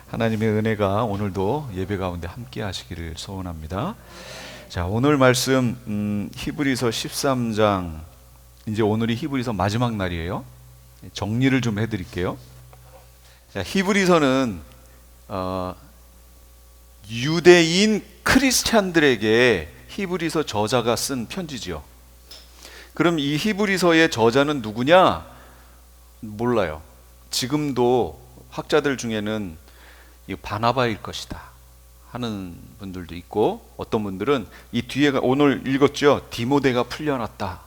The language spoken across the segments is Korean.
하나님의 은혜가 오늘도 예배 가운데 함께 하시기를 소원합니다. 자, 오늘 말씀 히브리서 13장, 이제 오늘이 히브리서 마지막 날이에요. 정리를 좀 해드릴게요. 자, 히브리서는 유대인 크리스찬들에게 히브리서 저자가 쓴 편지지요. 그럼 이 히브리서의 저자는 누구냐? 몰라요. 지금도 학자들 중에는 이 바나바일 것이다 하는 분들도 있고, 어떤 분들은 이 뒤에가 오늘 읽었죠. 디모데가 풀려났다.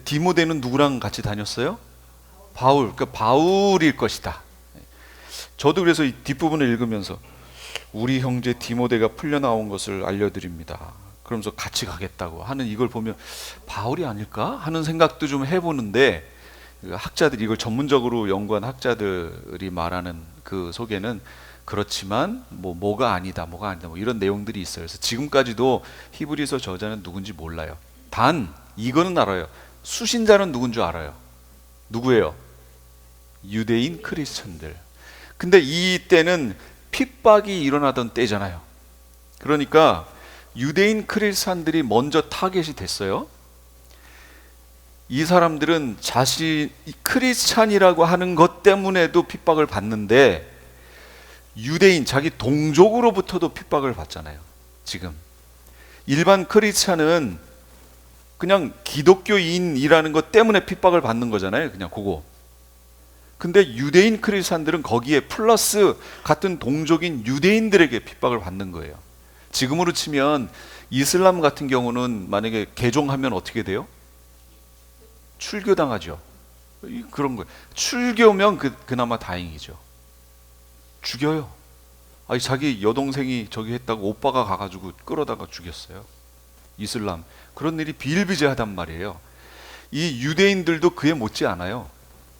디모데는 누구랑 같이 다녔어요? 바울. 그러니까 바울일 것이다. 저도 그래서 이 뒷부분을 읽으면서 우리 형제 디모데가 풀려나온 것을 알려드립니다. 그러면서 같이 가겠다고 하는 이걸 보면 바울이 아닐까 하는 생각도 좀 해보는데, 학자들이 이걸 전문적으로 연구한 학자들이 말하는 그 속에는 그렇지만 뭐가 아니다 뭐 이런 내용들이 있어요. 그래서 지금까지도 히브리서 저자는 누군지 몰라요. 단 이거는 알아요. 수신자는 누군 줄 알아요. 누구예요? 유대인 크리스천들. 근데 이때는 핍박이 일어나던 때잖아요. 그러니까 유대인 크리스천들이 먼저 타겟이 됐어요. 이 사람들은 자신이 크리스찬이라고 하는 것 때문에도 핍박을 받는데, 유대인 자기 동족으로부터도 핍박을 받잖아요. 지금 일반 크리스찬은 그냥 기독교인이라는 것 때문에 핍박을 받는 거잖아요. 그냥 그거. 근데 유대인 크리스찬들은 거기에 플러스 같은 동족인 유대인들에게 핍박을 받는 거예요. 지금으로 치면 이슬람 같은 경우는 만약에 개종하면 어떻게 돼요? 출교당하죠. 그런 거예요. 출교면 그나마 다행이죠. 죽여요. 아니, 자기 여동생이 저기 했다고 오빠가 가가지고 끌어다가 죽였어요. 이슬람. 그런 일이 비일비재하단 말이에요. 이 유대인들도 그에 못지 않아요.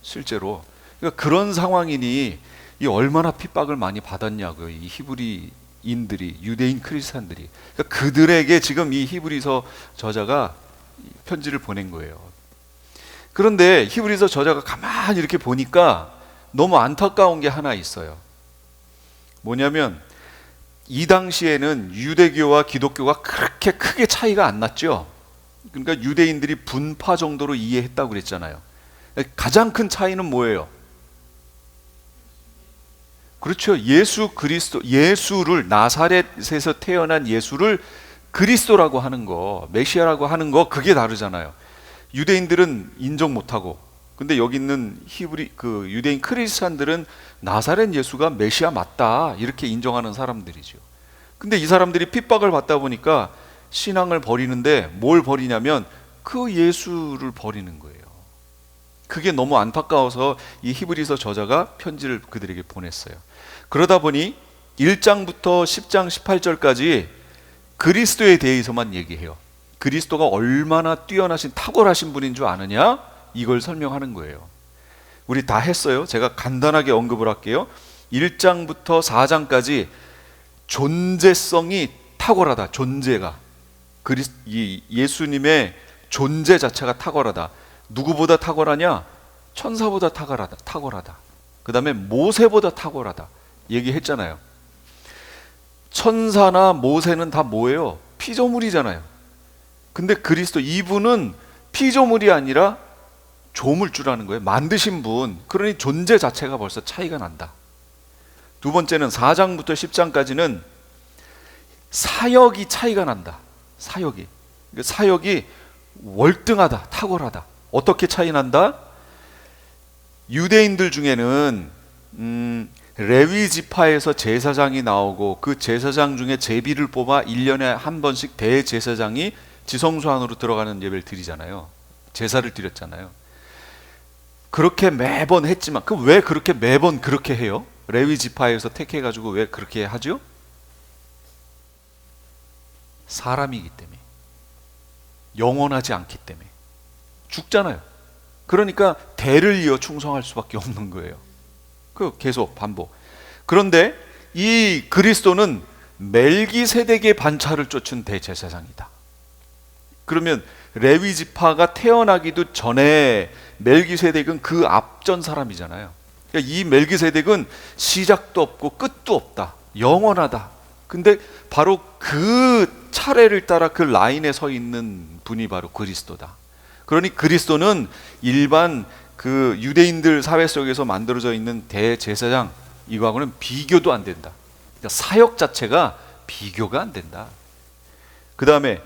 실제로. 그러니까 그런 상황이니 이 얼마나 핍박을 많이 받았냐고요. 이 히브리인들이, 유대인 크리스찬들이. 그러니까 그들에게 지금 이 히브리서 저자가 편지를 보낸 거예요. 그런데 히브리서 저자가 가만히 이렇게 보니까 너무 안타까운 게 하나 있어요. 뭐냐면 이 당시에는 유대교와 기독교가 그렇게 크게 차이가 안 났죠. 그러니까 유대인들이 분파 정도로 이해했다고 그랬잖아요. 가장 큰 차이는 뭐예요? 그렇죠. 예수 그리스도, 예수를, 나사렛에서 태어난 예수를 그리스도라고 하는 거, 메시아라고 하는 거, 그게 다르잖아요. 유대인들은 인정 못하고, 근데 여기 있는 유대인 크리스찬들은 나사렛 예수가 메시아 맞다 이렇게 인정하는 사람들이죠. 근데 이 사람들이 핍박을 받다 보니까 신앙을 버리는데, 뭘 버리냐면 그 예수를 버리는 거예요. 그게 너무 안타까워서 이 히브리서 저자가 편지를 그들에게 보냈어요. 그러다 보니 1장부터 10장 18절까지 그리스도에 대해서만 얘기해요. 그리스도가 얼마나 뛰어나신 탁월하신 분인 줄 아느냐? 이걸 설명하는 거예요. 우리 다 했어요. 제가 간단하게 언급을 할게요. 1장부터 4장까지 존재성이 탁월하다. 존재가 예수님의 존재 자체가 탁월하다. 누구보다 탁월하냐? 천사보다 탁월하다. 그 다음에 모세보다 탁월하다 얘기했잖아요. 천사나 모세는 다 뭐예요? 피조물이잖아요. 근데 그리스도, 이분은 피조물이 아니라 조물주라는 거예요. 만드신 분. 그러니 존재 자체가 벌써 차이가 난다. 두 번째는 4장부터 10장까지는 사역이 차이가 난다. 사역이 월등하다, 탁월하다. 어떻게 차이 난다? 유대인들 중에는 레위 지파에서 제사장이 나오고, 그 제사장 중에 제비를 뽑아 1년에 한 번씩 대제사장이 지성소 안으로 들어가는 예배를 드리잖아요. 제사를 드렸잖아요. 그렇게 매번 했지만, 왜 그렇게 매번 그렇게 해요? 레위 지파에서 택해가지고 왜 그렇게 하죠? 사람이기 때문에, 영원하지 않기 때문에. 죽잖아요. 그러니까 대를 이어 충성할 수밖에 없는 거예요. 계속 반복. 그런데 이 그리스도는 멜기세덱의 반차를 쫓은 대제사장이다. 그러면 레위 지파가 태어나기도 전에 멜기세덱은 그 앞전 사람이잖아요. 그러니까 이 멜기세덱은 시작도 없고 끝도 없다. 영원하다. 근데 바로 그 차례를 따라 그 라인에 서 있는 분이 바로 그리스도다. 그러니 그리스도는 일반 그 유대인들 사회 속에서 만들어져 있는 대제사장 이거하고는 비교도 안 된다. 그러니까 사역 자체가 비교가 안 된다. 그 다음에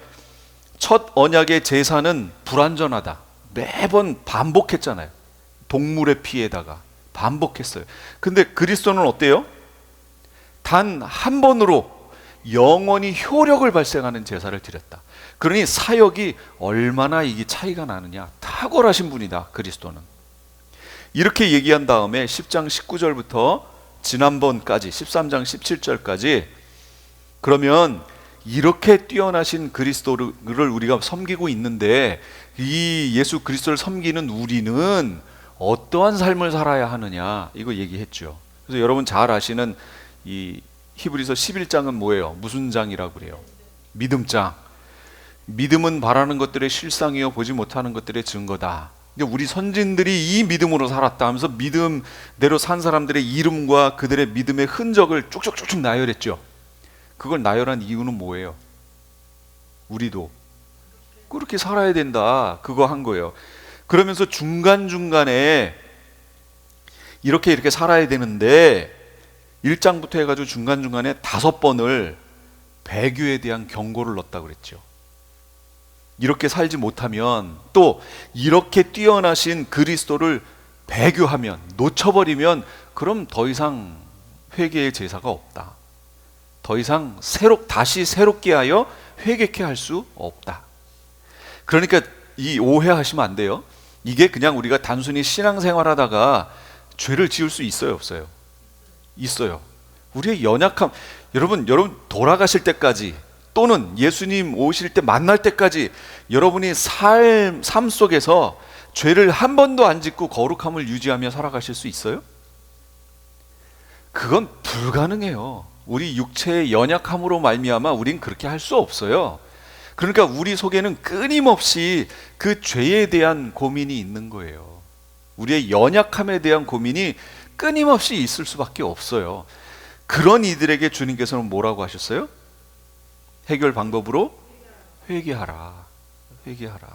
첫 언약의 제사는 불완전하다. 매번 반복했잖아요. 동물의 피에다가 반복했어요. 근데 그리스도는 어때요? 단 한 번으로 영원히 효력을 발생하는 제사를 드렸다. 그러니 사역이 얼마나 이게 차이가 나느냐. 탁월하신 분이다, 그리스도는. 이렇게 얘기한 다음에 10장 19절부터 지난번까지 13장 17절까지 그러면 이렇게 뛰어나신 그리스도를 우리가 섬기고 있는데 이 예수 그리스도를 섬기는 우리는 어떠한 삶을 살아야 하느냐, 이거 얘기했죠. 그래서 여러분 잘 아시는 이 히브리서 11장은 뭐예요? 무슨 장이라고 그래요? 믿음장. 믿음은 바라는 것들의 실상이요 보지 못하는 것들의 증거다. 우리 선진들이 이 믿음으로 살았다 하면서 믿음대로 산 사람들의 이름과 그들의 믿음의 흔적을 쭉쭉쭉쭉 나열했죠. 그걸 나열한 이유는 뭐예요? 우리도 그렇게 살아야 된다, 그거 한 거예요. 그러면서 중간중간에 이렇게 살아야 되는데 1장부터 해가지고 중간중간에 5번을 배교에 대한 경고를 넣었다고 그랬죠. 이렇게 살지 못하면, 또 이렇게 뛰어나신 그리스도를 배교하면, 놓쳐버리면 그럼 더 이상 회개의 제사가 없다. 더 이상 다시 새롭게 하여 회개케 할 수 없다. 그러니까 이 오해하시면 안 돼요. 이게 그냥 우리가 단순히 신앙생활하다가 죄를 지을 수 있어요, 없어요? 있어요. 우리의 연약함, 여러분 돌아가실 때까지 또는 예수님 오실 때 만날 때까지 여러분이 삶 속에서 죄를 한 번도 안 짓고 거룩함을 유지하며 살아가실 수 있어요? 그건 불가능해요. 우리 육체의 연약함으로 말미암아 우린 그렇게 할 수 없어요. 그러니까 우리 속에는 끊임없이 그 죄에 대한 고민이 있는 거예요. 우리의 연약함에 대한 고민이 끊임없이 있을 수밖에 없어요. 그런 이들에게 주님께서는 뭐라고 하셨어요? 해결 방법으로 회개하라. 회개하라.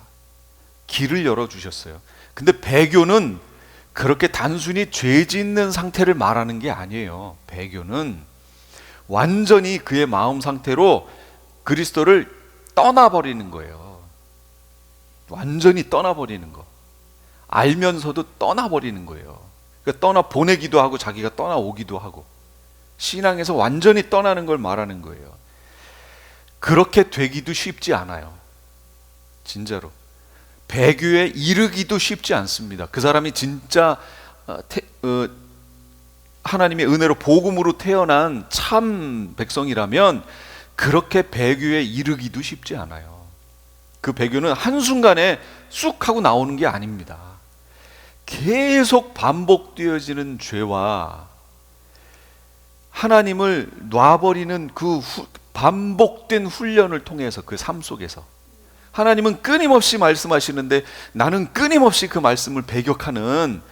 길을 열어주셨어요. 근데 배교는 그렇게 단순히 죄 짓는 상태를 말하는 게 아니에요. 배교는 완전히 그의 마음 상태로 그리스도를 떠나버리는 거예요. 완전히 떠나버리는 거. 알면서도 떠나버리는 거예요. 그러니까 떠나보내기도 하고 자기가 떠나오기도 하고, 신앙에서 완전히 떠나는 걸 말하는 거예요. 그렇게 되기도 쉽지 않아요. 진짜로. 배교에 이르기도 쉽지 않습니다. 그 사람이 진짜 하나님의 은혜로 복음으로 태어난 참 백성이라면 그렇게 배교에 이르기도 쉽지 않아요. 그 배교는 한순간에 쑥 하고 나오는 게 아닙니다. 계속 반복되어지는 죄와 하나님을 놔버리는 그 반복된 훈련을 통해서, 그 삶 속에서 하나님은 끊임없이 말씀하시는데 나는 끊임없이 그 말씀을 배격하는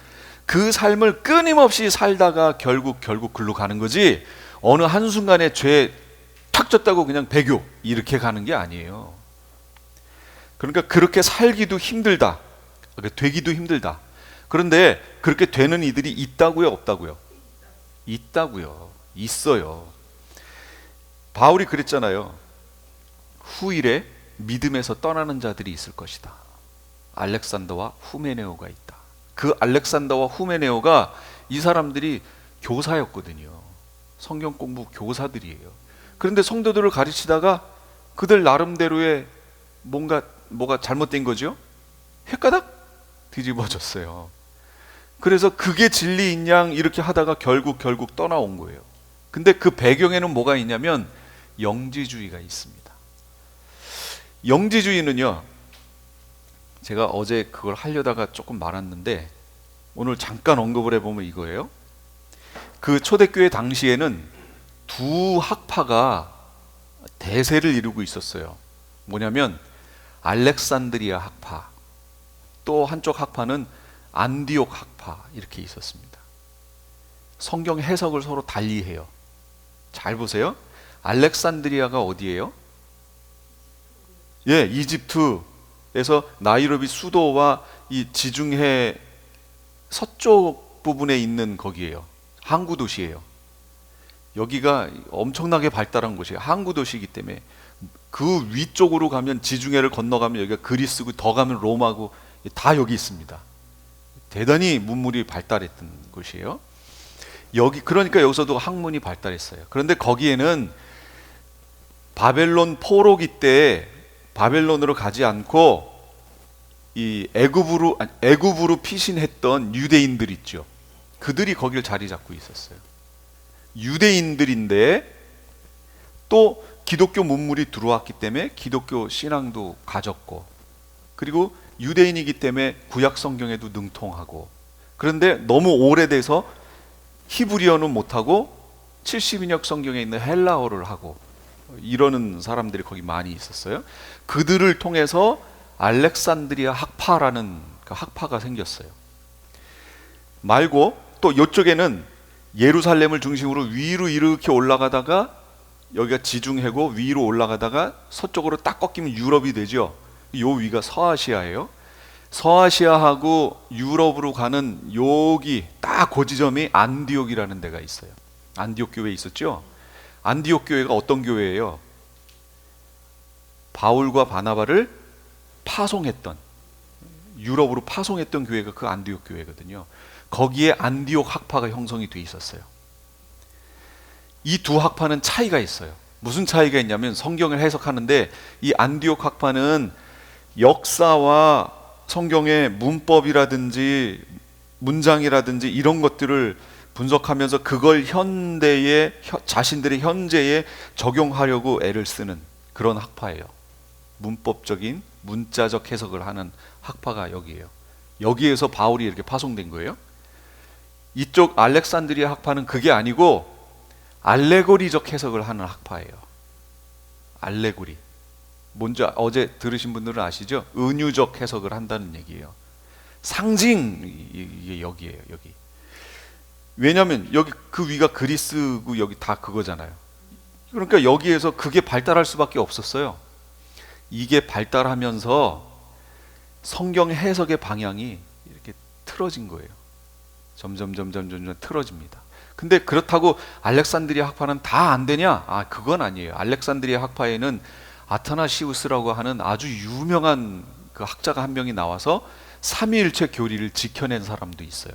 그 삶을 끊임없이 살다가 결국 글로 가는 거지, 어느 한순간에 죄 탁 졌다고 그냥 배교 이렇게 가는 게 아니에요. 그러니까 그렇게 살기도 힘들다, 되기도 힘들다. 그런데 그렇게 되는 이들이 있다고요, 없다고요? 있다고요. 있어요. 바울이 그랬잖아요. 후일에 믿음에서 떠나는 자들이 있을 것이다. 알렉산더와 후메네오가 있다. 그 알렉산더와 후메네오가 이 사람들이 교사였거든요. 성경 공부 교사들이에요. 그런데 성도들을 가르치다가 그들 나름대로의 뭐가 잘못된 거죠? 헷가닥 뒤집어졌어요. 그래서 그게 진리인 양 이렇게 하다가 결국 떠나온 거예요. 근데 그 배경에는 뭐가 있냐면 영지주의가 있습니다. 영지주의는요, 제가 어제 그걸 하려다가 조금 말았는데 오늘 잠깐 언급을 해보면 이거예요. 그 초대교회 당시에는 두 학파가 대세를 이루고 있었어요. 뭐냐면 알렉산드리아 학파, 또 한쪽 학파는 안디옥 학파, 이렇게 있었습니다. 성경 해석을 서로 달리해요. 잘 보세요. 알렉산드리아가 어디예요? 예, 이집트에서 나이로비 수도와 이 지중해 서쪽 부분에 있는 거기예요. 항구 도시예요. 여기가 엄청나게 발달한 곳이에요. 항구 도시이기 때문에 그 위쪽으로 가면, 지중해를 건너가면 여기가 그리스고, 더 가면 로마고, 다 여기 있습니다. 대단히 문물이 발달했던 곳이에요. 그러니까 여기서도 학문이 발달했어요. 그런데 거기에는 바벨론 포로기 때 바벨론으로 가지 않고 이 애굽으로 피신했던 유대인들 있죠. 그들이 거기를 자리 잡고 있었어요. 유대인들인데 또 기독교 문물이 들어왔기 때문에 기독교 신앙도 가졌고, 그리고 유대인이기 때문에 구약 성경에도 능통하고, 그런데 너무 오래돼서 히브리어는 못하고 70인역 성경에 있는 헬라어를 하고 이러는 사람들이 거기 많이 있었어요. 그들을 통해서 알렉산드리아 학파라는 그 학파가 생겼어요. 말고 또 이쪽에는 예루살렘을 중심으로 위로 이렇게 올라가다가, 여기가 지중해고 위로 올라가다가 서쪽으로 딱 꺾이면 유럽이 되죠. 요 위가 서아시아예요. 서아시아하고 유럽으로 가는 여기 딱 그 지점이 안디옥이라는 데가 있어요. 안디옥 교회 있었죠? 안디옥 교회가 어떤 교회예요? 바울과 바나바를 파송했던, 유럽으로 파송했던 교회가 그 안디옥 교회거든요. 거기에 안디옥 학파가 형성이 돼 있었어요. 이 두 학파는 차이가 있어요. 무슨 차이가 있냐면, 성경을 해석하는데 이 안디옥 학파는 역사와 성경의 문법이라든지 문장이라든지 이런 것들을 분석하면서 그걸 자신들의 현재에 적용하려고 애를 쓰는 그런 학파예요. 문법적인 문자적 해석을 하는 학파가 여기예요. 여기에서 바울이 이렇게 파송된 거예요. 이쪽 알렉산드리아 학파는 그게 아니고 알레고리적 해석을 하는 학파예요. 알레고리. 뭔지 어제 들으신 분들은 아시죠? 은유적 해석을 한다는 얘기예요. 상징, 이게 여기예요. 여기. 왜냐하면 여기 그 위가 그리스고 여기 다 그거잖아요. 그러니까 여기에서 그게 발달할 수밖에 없었어요. 이게 발달하면서 성경 해석의 방향이 이렇게 틀어진 거예요. 점점 틀어집니다. 근데 그렇다고 알렉산드리아 학파는 다 안 되냐? 그건 아니에요. 알렉산드리아 학파에는 아타나시우스라고 하는 아주 유명한 그 학자가 한 명이 나와서 삼위일체 교리를 지켜낸 사람도 있어요.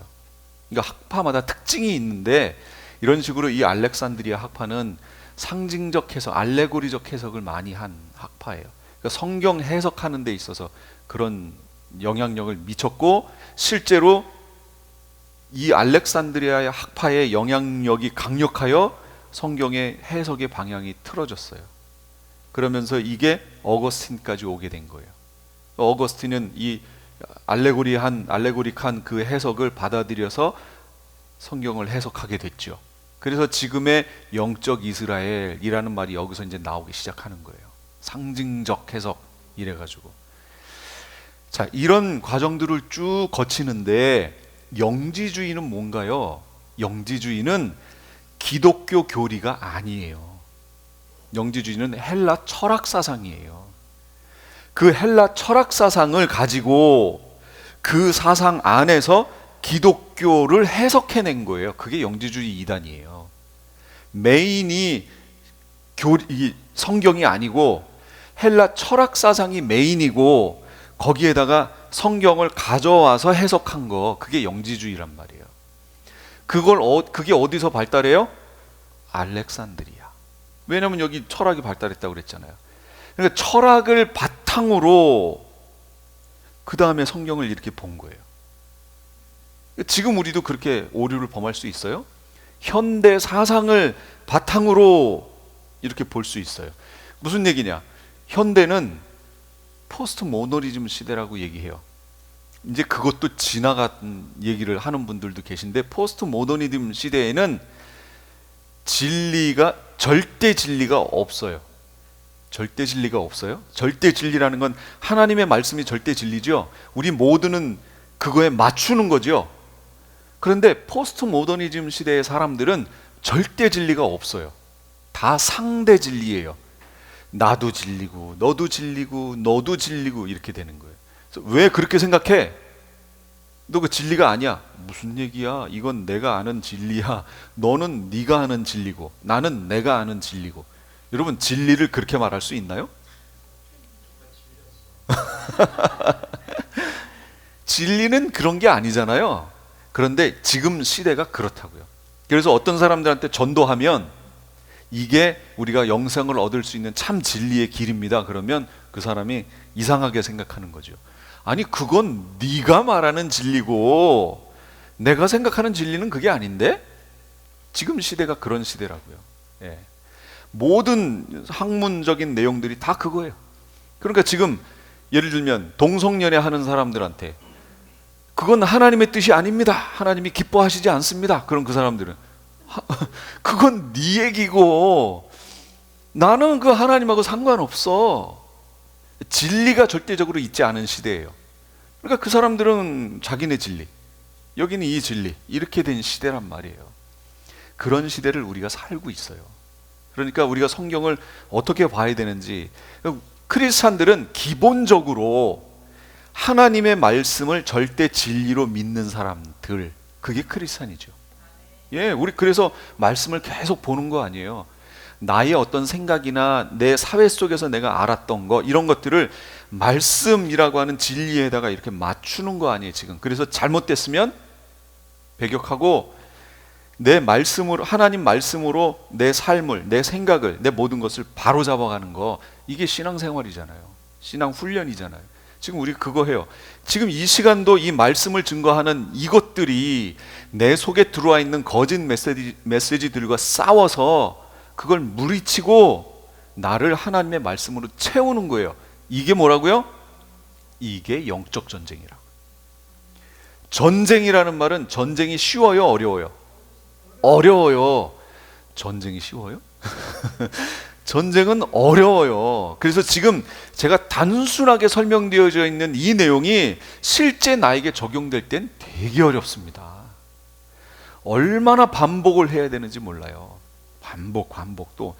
그러니까 학파마다 특징이 있는데, 이런 식으로 이 알렉산드리아 학파는 상징적 해석, 알레고리적 해석을 많이 한 학파예요. 그러니까 성경 해석하는 데 있어서 그런 영향력을 미쳤고, 실제로 이 알렉산드리아의 학파의 영향력이 강력하여 성경의 해석의 방향이 틀어졌어요. 그러면서 이게 어거스틴까지 오게 된 거예요. 어거스틴은 이 알레고릭한 그 해석을 받아들여서 성경을 해석하게 됐죠. 그래서 지금의 영적 이스라엘이라는 말이 여기서 이제 나오기 시작하는 거예요. 상징적 해석 이래가지고. 자, 이런 과정들을 쭉 거치는데 영지주의는 뭔가요? 영지주의는 기독교 교리가 아니에요. 영지주의는 헬라 철학 사상이에요. 그 헬라 철학 사상을 가지고 그 사상 안에서 기독교를 해석해낸 거예요. 그게 영지주의 이단이에요. 메인이 성경이 아니고 헬라 철학 사상이 메인이고, 거기에다가 성경을 가져와서 해석한 거, 그게 영지주의란 말이에요. 그게 어디서 발달해요? 알렉산드리아. 왜냐면 여기 철학이 발달했다고 그랬잖아요. 그러니까 철학을 바탕으로 그 다음에 성경을 이렇게 본 거예요. 지금 우리도 그렇게 오류를 범할 수 있어요. 현대 사상을 바탕으로 이렇게 볼 수 있어요. 무슨 얘기냐? 현대는 포스트 모더니즘 시대라고 얘기해요. 이제 그것도 지나간 얘기를 하는 분들도 계신데, 포스트 모더니즘 시대에는 절대 진리가 없어요. 절대 진리가 없어요. 절대 진리라는 건 하나님의 말씀이 절대 진리죠. 우리 모두는 그거에 맞추는 거죠. 그런데 포스트 모더니즘 시대의 사람들은 절대 진리가 없어요. 다 상대 진리예요. 나도 진리고 너도 진리고 너도 진리고 이렇게 되는 거예요. 그래서 왜 그렇게 생각해? 너 그 진리가 아니야. 무슨 얘기야? 이건 내가 아는 진리야. 너는 네가 아는 진리고 나는 내가 아는 진리고. 여러분, 진리를 그렇게 말할 수 있나요? 진리는 그런 게 아니잖아요. 그런데 지금 시대가 그렇다고요. 그래서 어떤 사람들한테 전도하면 이게 우리가 영생을 얻을 수 있는 참 진리의 길입니다. 그러면 그 사람이 이상하게 생각하는 거죠. 아니, 그건 네가 말하는 진리고 내가 생각하는 진리는 그게 아닌데? 지금 시대가 그런 시대라고요. 예. 모든 학문적인 내용들이 다 그거예요. 그러니까 지금 예를 들면 동성연애 하는 사람들한테 그건 하나님의 뜻이 아닙니다. 하나님이 기뻐하시지 않습니다. 그럼 그 사람들은 그건 네 얘기고 나는 그 하나님하고 상관없어. 진리가 절대적으로 있지 않은 시대예요. 그러니까 그 사람들은 자기네 진리, 여기는 이 진리, 이렇게 된 시대란 말이에요. 그런 시대를 우리가 살고 있어요. 그러니까 우리가 성경을 어떻게 봐야 되는지, 크리스찬들은 기본적으로 하나님의 말씀을 절대 진리로 믿는 사람들, 그게 크리스찬이죠. 예, 우리 그래서 말씀을 계속 보는 거 아니에요. 나의 어떤 생각이나 내 사회 속에서 내가 알았던 거, 이런 것들을 말씀이라고 하는 진리에다가 이렇게 맞추는 거 아니에요, 지금. 그래서 잘못됐으면 배격하고 내 말씀으로, 하나님 말씀으로 내 삶을, 내 생각을, 내 모든 것을 바로 잡아가는 거, 이게 신앙생활이잖아요. 신앙 훈련이잖아요. 지금 우리 그거 해요. 지금 이 시간도 이 말씀을 증거하는 이것들이 내 속에 들어와 있는 거짓 메시지들과 싸워서 그걸 물리치고 나를 하나님의 말씀으로 채우는 거예요. 이게 뭐라고요? 이게 영적 전쟁이라고. 전쟁이라는 말은 전쟁이 쉬워요, 어려워요? 어려워요. 전쟁이 쉬워요? 전쟁은 어려워요. 그래서 지금 제가 단순하게 설명되어져 있는 이 내용이 실제 나에게 적용될 땐 되게 어렵습니다. 얼마나 반복을 해야 되는지 몰라요. 반복도.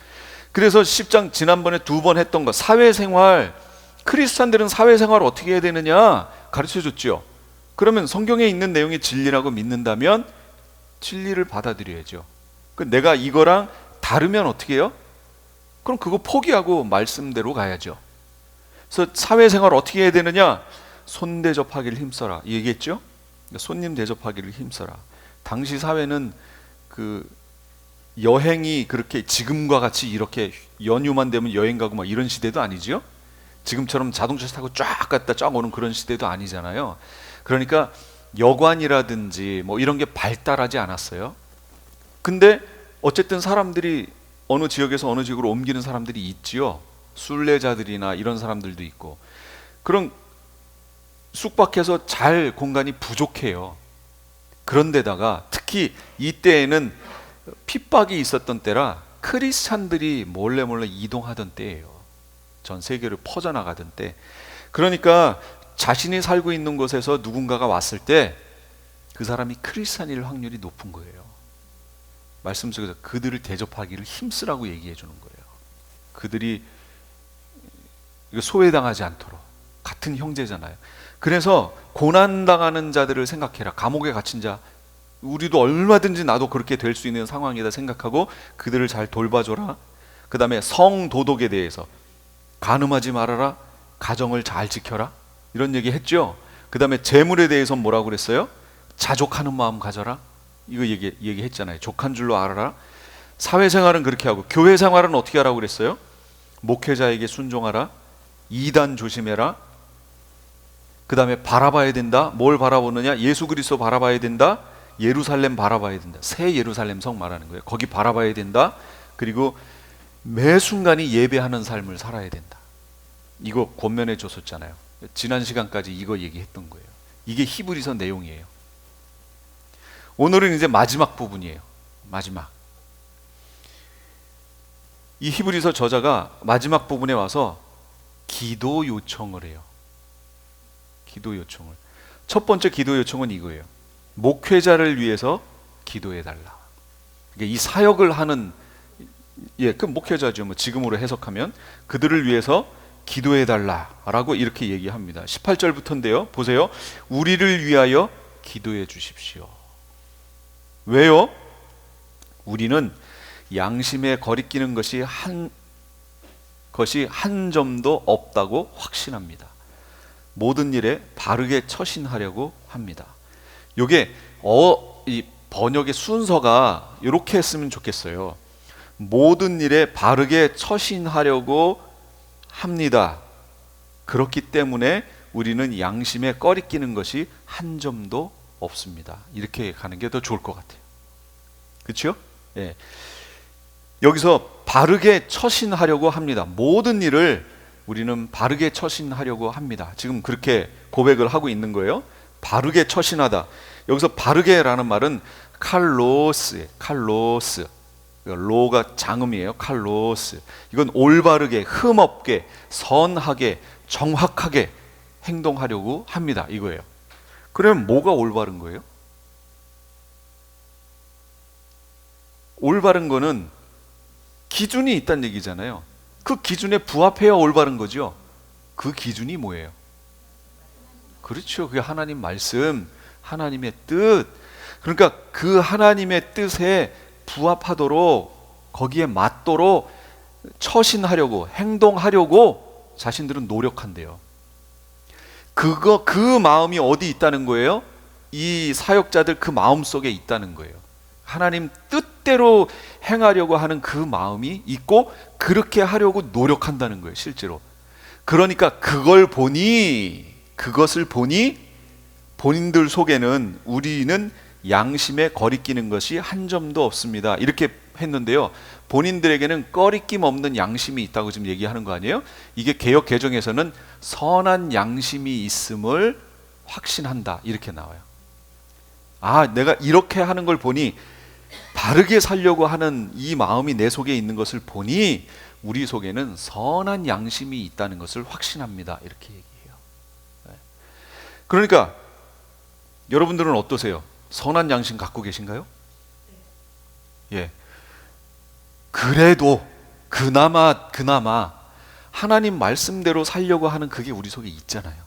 그래서 10장 지난번에 2번 했던 거, 사회생활, 크리스찬들은 사회생활을 어떻게 해야 되느냐 가르쳐 줬죠. 그러면 성경에 있는 내용이 진리라고 믿는다면 진리를 받아들여야죠. 내가 이거랑 다르면 어떻게 해요? 그럼 그거 포기하고 말씀대로 가야죠. 그래서 사회생활 어떻게 해야 되느냐? 손 대접하기를 힘써라, 얘기했죠. 손님 대접하기를 힘써라. 당시 사회는 그 여행이 그렇게 지금과 같이 이렇게 연휴만 되면 여행 가고 막 이런 시대도 아니죠. 지금처럼 자동차 타고 쫙 갔다 쫙 오는 그런 시대도 아니잖아요. 그러니까 여관이라든지 뭐 이런 게 발달하지 않았어요. 근데 어쨌든 사람들이 어느 지역에서 어느 지역으로 옮기는 사람들이 있지요. 순례자들이나 이런 사람들도 있고. 그럼 숙박해서 잘 공간이 부족해요. 그런데다가 특히 이때에는 핍박이 있었던 때라 크리스찬들이 몰래 이동하던 때예요. 전 세계를 퍼져나가던 때. 그러니까 자신이 살고 있는 곳에서 누군가가 왔을 때 그 사람이 크리스찬일 확률이 높은 거예요. 말씀 속에서 그들을 대접하기를 힘쓰라고 얘기해 주는 거예요. 그들이 소외당하지 않도록. 같은 형제잖아요. 그래서 고난당하는 자들을 생각해라. 감옥에 갇힌 자, 우리도 얼마든지 나도 그렇게 될 수 있는 상황이다 생각하고 그들을 잘 돌봐줘라. 그 다음에 성도덕에 대해서 간음하지 말아라, 가정을 잘 지켜라, 이런 얘기 했죠. 그 다음에 재물에 대해서 뭐라고 그랬어요? 자족하는 마음 가져라, 이거 얘기했잖아요. 족한 줄로 알아라. 사회생활은 그렇게 하고, 교회생활은 어떻게 하라고 그랬어요? 목회자에게 순종하라, 이단 조심해라. 그 다음에 바라봐야 된다. 뭘 바라보느냐? 예수 그리스도 바라봐야 된다. 예루살렘 바라봐야 된다. 새 예루살렘 성 말하는 거예요. 거기 바라봐야 된다. 그리고 매 순간이 예배하는 삶을 살아야 된다. 이거 권면해 줬었잖아요. 지난 시간까지 이거 얘기했던 거예요. 이게 히브리서 내용이에요. 오늘은 이제 마지막 부분이에요. 마지막. 이 히브리서 저자가 마지막 부분에 와서 기도 요청을 해요. 기도 요청을. 첫 번째 기도 요청은 이거예요. 목회자를 위해서 기도해 달라. 이 사역을 하는 그 목회자죠. 뭐 지금으로 해석하면 그들을 위해서 기도해 달라라고 이렇게 얘기합니다. 18절부터인데요. 보세요. 우리를 위하여 기도해 주십시오. 왜요? 우리는 양심에 거리끼는 것이 한 점도 없다고 확신합니다. 모든 일에 바르게 처신하려고 합니다. 요게 이 번역의 순서가 이렇게 했으면 좋겠어요. 모든 일에 바르게 처신하려고 합니다. 그렇기 때문에 우리는 양심에 꺼리끼는 것이 한 점도 없습니다. 이렇게 가는 게 더 좋을 것 같아요. 그렇죠? 예. 여기서 바르게 처신하려고 합니다. 모든 일을 우리는 바르게 처신하려고 합니다. 지금 그렇게 고백을 하고 있는 거예요. 바르게 처신하다. 여기서 바르게라는 말은 칼로스. 로가 장음이에요. 칼로스. 이건 올바르게, 흠없게, 선하게, 정확하게 행동하려고 합니다. 이거예요. 그러면 뭐가 올바른 거예요? 올바른 거는 기준이 있다는 얘기잖아요. 그 기준에 부합해야 올바른 거죠. 그 기준이 뭐예요? 그렇죠. 그게 하나님 말씀, 하나님의 뜻. 그러니까 그 하나님의 뜻에 부합하도록, 거기에 맞도록 처신하려고, 행동하려고 자신들은 노력한대요. 그 마음이 어디 있다는 거예요? 이 사역자들 그 마음 속에 있다는 거예요. 하나님 뜻대로 행하려고 하는 그 마음이 있고 그렇게 하려고 노력한다는 거예요, 실제로. 그러니까 그것을 보니 본인들 속에는 우리는 양심에 거리끼는 것이 한 점도 없습니다. 이렇게 했는데요. 본인들에게는 꺼리낌 없는 양심이 있다고 지금 얘기하는 거 아니에요? 이게 개역 개정에서는 선한 양심이 있음을 확신한다. 이렇게 나와요. 아, 내가 이렇게 하는 걸 보니, 바르게 살려고 하는 이 마음이 내 속에 있는 것을 보니 우리 속에는 선한 양심이 있다는 것을 확신합니다. 이렇게 얘기해요. 그러니까 여러분들은 어떠세요? 선한 양심 갖고 계신가요? 예. 그래도 그나마 하나님 말씀대로 살려고 하는 그게 우리 속에 있잖아요.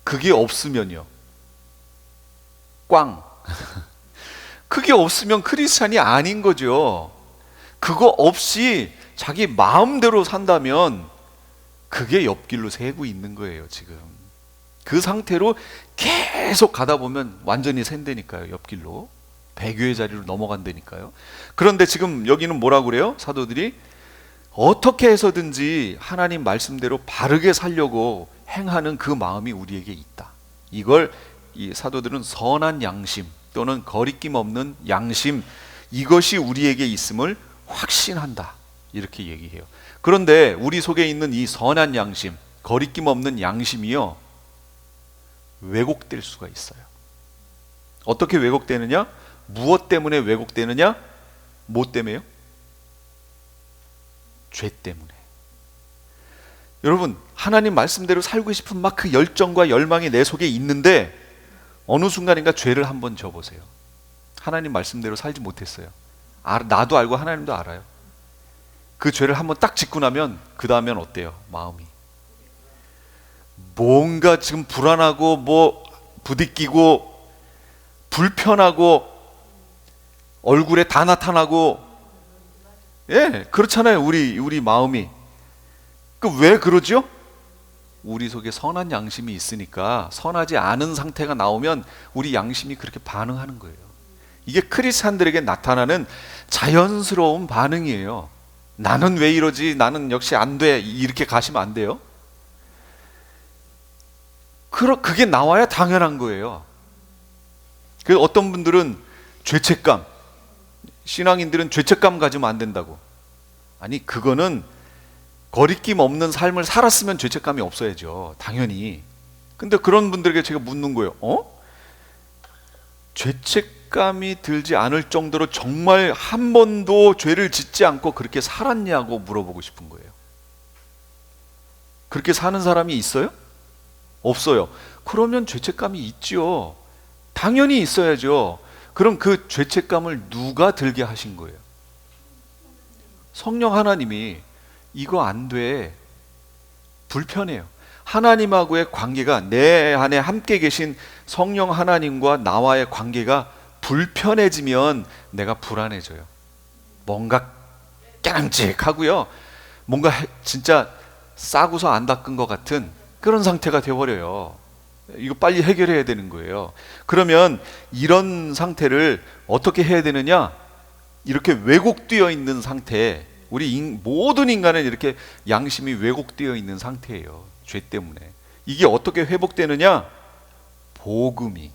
그게 없으면요, 꽝. 그게 없으면 크리스찬이 아닌 거죠. 그거 없이 자기 마음대로 산다면 그게 옆길로 새고 있는 거예요, 지금. 그 상태로 계속 가다 보면 완전히 샌다니까요, 옆길로. 배교의 자리로 넘어간다니까요. 그런데 지금 여기는 뭐라고 그래요? 사도들이 어떻게 해서든지 하나님 말씀대로 바르게 살려고 행하는 그 마음이 우리에게 있다. 이걸 이 사도들은 선한 양심 또는 거리낌 없는 양심, 이것이 우리에게 있음을 확신한다. 이렇게 얘기해요. 그런데 우리 속에 있는 이 선한 양심, 거리낌 없는 양심이요, 왜곡될 수가 있어요. 어떻게 왜곡되느냐? 무엇 때문에 왜곡되느냐? 뭐 때문에요? 죄 때문에. 여러분, 하나님 말씀대로 살고 싶은 막 그 열정과 열망이 내 속에 있는데 어느 순간인가 죄를 한번 져보세요. 하나님 말씀대로 살지 못했어요. 나도 알고 하나님도 알아요. 그 죄를 한번 딱 짓고 나면 그 다음엔 어때요? 마음이 뭔가 지금 불안하고 뭐 부딪히고 불편하고 얼굴에 다 나타나고, 예, 그렇잖아요. 우리 마음이. 왜 그러죠? 우리 속에 선한 양심이 있으니까 선하지 않은 상태가 나오면 우리 양심이 그렇게 반응하는 거예요. 이게 크리스찬들에게 나타나는 자연스러운 반응이에요. 나는 왜 이러지? 나는 역시 안 돼. 이렇게 가시면 안 돼요. 그게 나와야 당연한 거예요. 그래서 어떤 분들은 죄책감, 신앙인들은 죄책감 가지면 안 된다고. 아니, 그거는 거리낌 없는 삶을 살았으면 죄책감이 없어야죠, 당연히. 근데 그런 분들에게 제가 묻는 거예요. 죄책감이 들지 않을 정도로 정말 한 번도 죄를 짓지 않고 그렇게 살았냐고 물어보고 싶은 거예요. 그렇게 사는 사람이 있어요? 없어요. 그러면 죄책감이 있죠. 당연히 있어야죠. 그럼 그 죄책감을 누가 들게 하신 거예요? 성령 하나님이 이거 안 돼. 불편해요. 하나님하고의 관계가, 내 안에 함께 계신 성령 하나님과 나와의 관계가 불편해지면 내가 불안해져요. 뭔가 깨랑직하고요. 뭔가 진짜 싸구서 안 닦은 것 같은 그런 상태가 되어버려요. 이거 빨리 해결해야 되는 거예요. 그러면 이런 상태를 어떻게 해야 되느냐? 이렇게 왜곡되어 있는 상태, 우리 모든 인간은 이렇게 양심이 왜곡되어 있는 상태예요. 죄 때문에. 이게 어떻게 회복되느냐? 복음이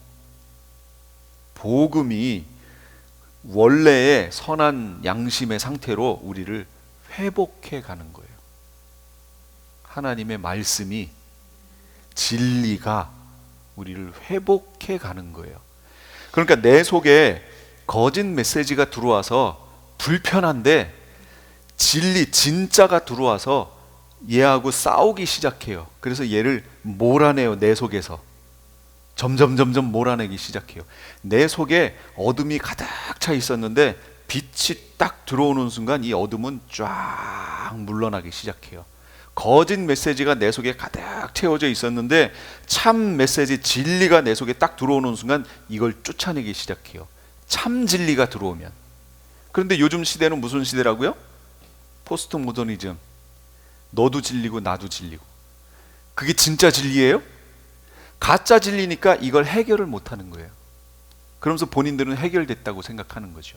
원래의 선한 양심의 상태로 우리를 회복해 가는 거예요. 하나님의 말씀이, 진리가 우리를 회복해 가는 거예요. 그러니까 내 속에 거짓 메시지가 들어와서 불편한데 진리, 진짜가 들어와서 얘하고 싸우기 시작해요. 그래서 얘를 몰아내요. 내 속에서 점점 몰아내기 시작해요. 내 속에 어둠이 가득 차 있었는데 빛이 딱 들어오는 순간 이 어둠은 쫙 물러나기 시작해요. 거짓 메시지가 내 속에 가득 채워져 있었는데 참 메시지, 진리가 내 속에 딱 들어오는 순간 이걸 쫓아내기 시작해요. 참 진리가 들어오면. 그런데 요즘 시대는 무슨 시대라고요? 포스트 모더니즘. 너도 진리고 나도 진리고. 그게 진짜 진리예요? 가짜 진리니까 이걸 해결을 못하는 거예요. 그러면서 본인들은 해결됐다고 생각하는 거죠.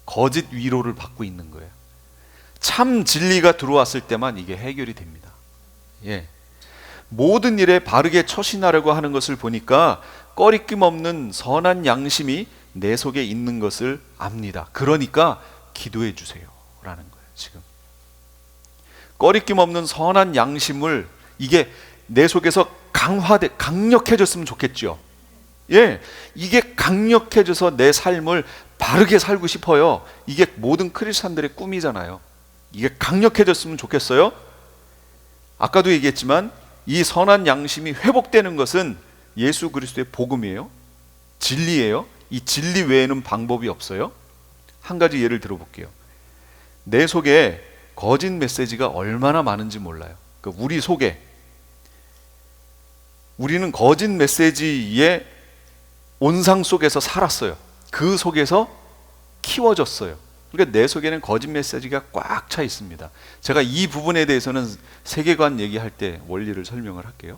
거짓 위로를 받고 있는 거예요. 참 진리가 들어왔을 때만 이게 해결이 됩니다. 예. 모든 일에 바르게 처신하려고 하는 것을 보니까 꺼리낌 없는 선한 양심이 내 속에 있는 것을 압니다. 그러니까 기도해 주세요 라는 거예요. 지금 꺼리낌 없는 선한 양심을, 이게 내 속에서 강력해졌으면 좋겠죠. 예, 이게 강력해져서 내 삶을 바르게 살고 싶어요. 이게 모든 크리스찬들의 꿈이잖아요. 이게 강력해졌으면 좋겠어요. 아까도 얘기했지만 이 선한 양심이 회복되는 것은 예수 그리스도의 복음이에요. 진리예요. 이 진리 외에는 방법이 없어요. 한 가지 예를 들어볼게요. 내 속에 거짓 메시지가 얼마나 많은지 몰라요. 그러니까 우리 속에, 우리는 거짓 메시지의 온상 속에서 살았어요. 그 속에서 키워졌어요. 그러니까 내 속에는 거짓 메시지가 꽉 차 있습니다. 제가 이 부분에 대해서는 세계관 얘기할 때 원리를 설명을 할게요.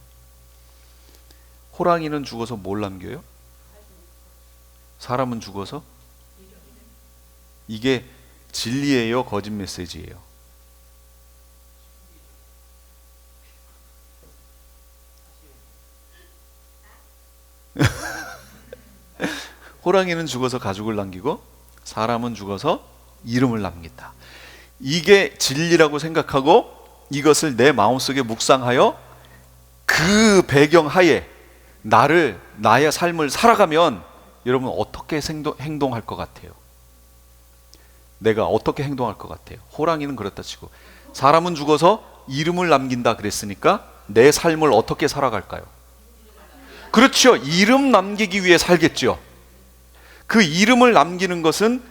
호랑이는 죽어서 뭘 남겨요? 사람은 죽어서? 이게 진리예요, 거짓 메시지예요? 호랑이는 죽어서 가죽을 남기고 사람은 죽어서 이름을 남긴다. 이게 진리라고 생각하고 이것을 내 마음속에 묵상하여 그 배경 하에 나의 삶을 살아가면 여러분 어떻게 행동할 것 같아요? 내가 어떻게 행동할 것 같아요? 호랑이는 그렇다 치고 사람은 죽어서 이름을 남긴다 그랬으니까 내 삶을 어떻게 살아갈까요? 그렇죠. 이름 남기기 위해 살겠죠. 그 이름을 남기는 것은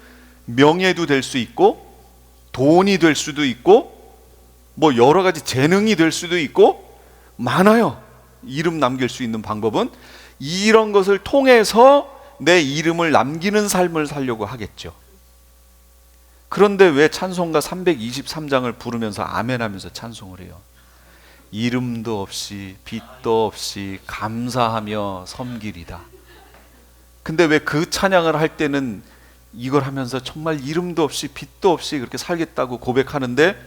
명예도 될 수 있고 돈이 될 수도 있고 뭐 여러 가지 재능이 될 수도 있고 많아요. 이름 남길 수 있는 방법은 이런 것을 통해서 내 이름을 남기는 삶을 살려고 하겠죠. 그런데 왜 찬송가 323장을 부르면서 아멘 하면서 찬송을 해요? 이름도 없이 빛도 없이 감사하며 섬기리다. 근데 왜 그 찬양을 할 때는 이걸 하면서 정말 이름도 없이 빛도 없이 그렇게 살겠다고 고백하는데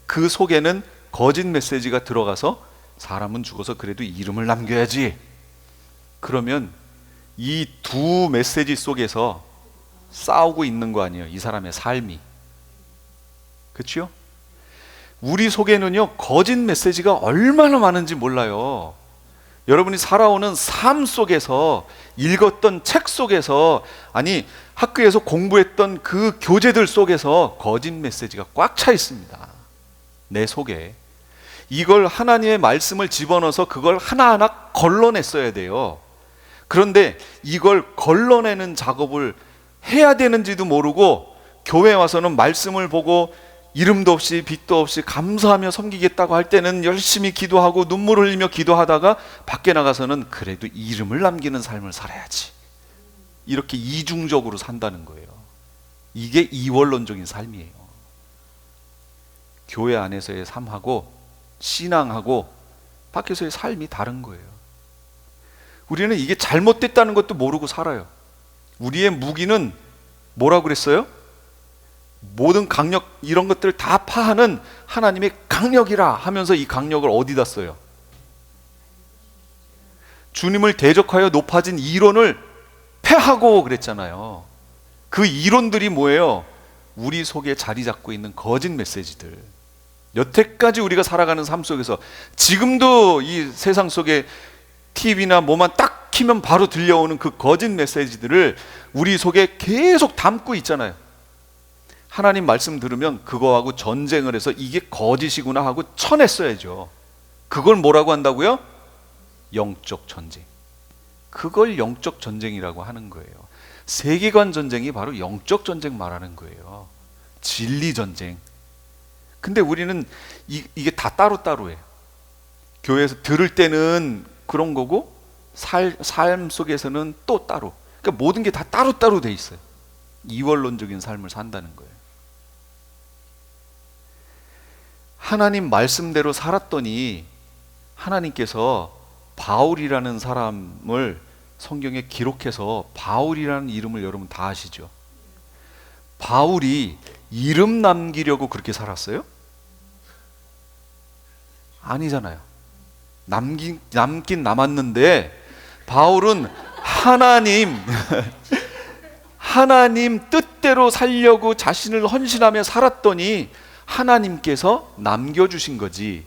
그 속에는 거짓 메시지가 들어가서 사람은 죽어서 그래도 이름을 남겨야지. 그러면 이 두 메시지 속에서 싸우고 있는 거 아니에요, 이 사람의 삶이. 그렇죠? 우리 속에는요 거짓 메시지가 얼마나 많은지 몰라요. 여러분이 살아오는 삶 속에서, 읽었던 책 속에서, 아니 학교에서 공부했던 그 교재들 속에서 거짓 메시지가 꽉 차 있습니다. 내 속에. 이걸 하나님의 말씀을 집어넣어서 그걸 하나하나 걸러냈어야 돼요. 그런데 이걸 걸러내는 작업을 해야 되는지도 모르고 교회 와서는 말씀을 보고 이름도 없이 빛도 없이 감사하며 섬기겠다고 할 때는 열심히 기도하고 눈물을 흘리며 기도하다가 밖에 나가서는 그래도 이름을 남기는 삶을 살아야지, 이렇게 이중적으로 산다는 거예요. 이게 이원론적인 삶이에요. 교회 안에서의 삶하고 신앙하고 밖에서의 삶이 다른 거예요. 우리는 이게 잘못됐다는 것도 모르고 살아요. 우리의 무기는 뭐라고 그랬어요? 모든 강력, 이런 것들을 다 파하는 하나님의 강력이라 하면서 이 강력을 어디다 써요? 주님을 대적하여 높아진 이론을 패하고 그랬잖아요. 그 이론들이 뭐예요? 우리 속에 자리 잡고 있는 거짓 메시지들. 여태까지 우리가 살아가는 삶 속에서 지금도 이 세상 속에 TV나 뭐만 딱 키면 바로 들려오는 그 거짓 메시지들을 우리 속에 계속 담고 있잖아요. 하나님 말씀 들으면 그거하고 전쟁을 해서 이게 거짓이구나 하고 쳐냈어야죠. 그걸 뭐라고 한다고요? 영적 전쟁. 그걸 영적 전쟁이라고 하는 거예요. 세계관 전쟁이 바로 영적 전쟁 말하는 거예요. 진리 전쟁. 근데 우리는 이게 다 따로따로예요. 교회에서 들을 때는 그런 거고 삶 속에서는 또 따로. 그러니까 모든 게 다 따로따로 돼 있어요. 이원론적인 삶을 산다는 거예요. 하나님 말씀대로 살았더니 하나님께서 바울이라는 사람을 성경에 기록해서, 바울이라는 이름을 여러분 다 아시죠? 바울이 이름 남기려고 그렇게 살았어요? 아니잖아요. 남긴 남았는데 바울은 하나님 뜻대로 살려고 자신을 헌신하며 살았더니 하나님께서 남겨주신 거지.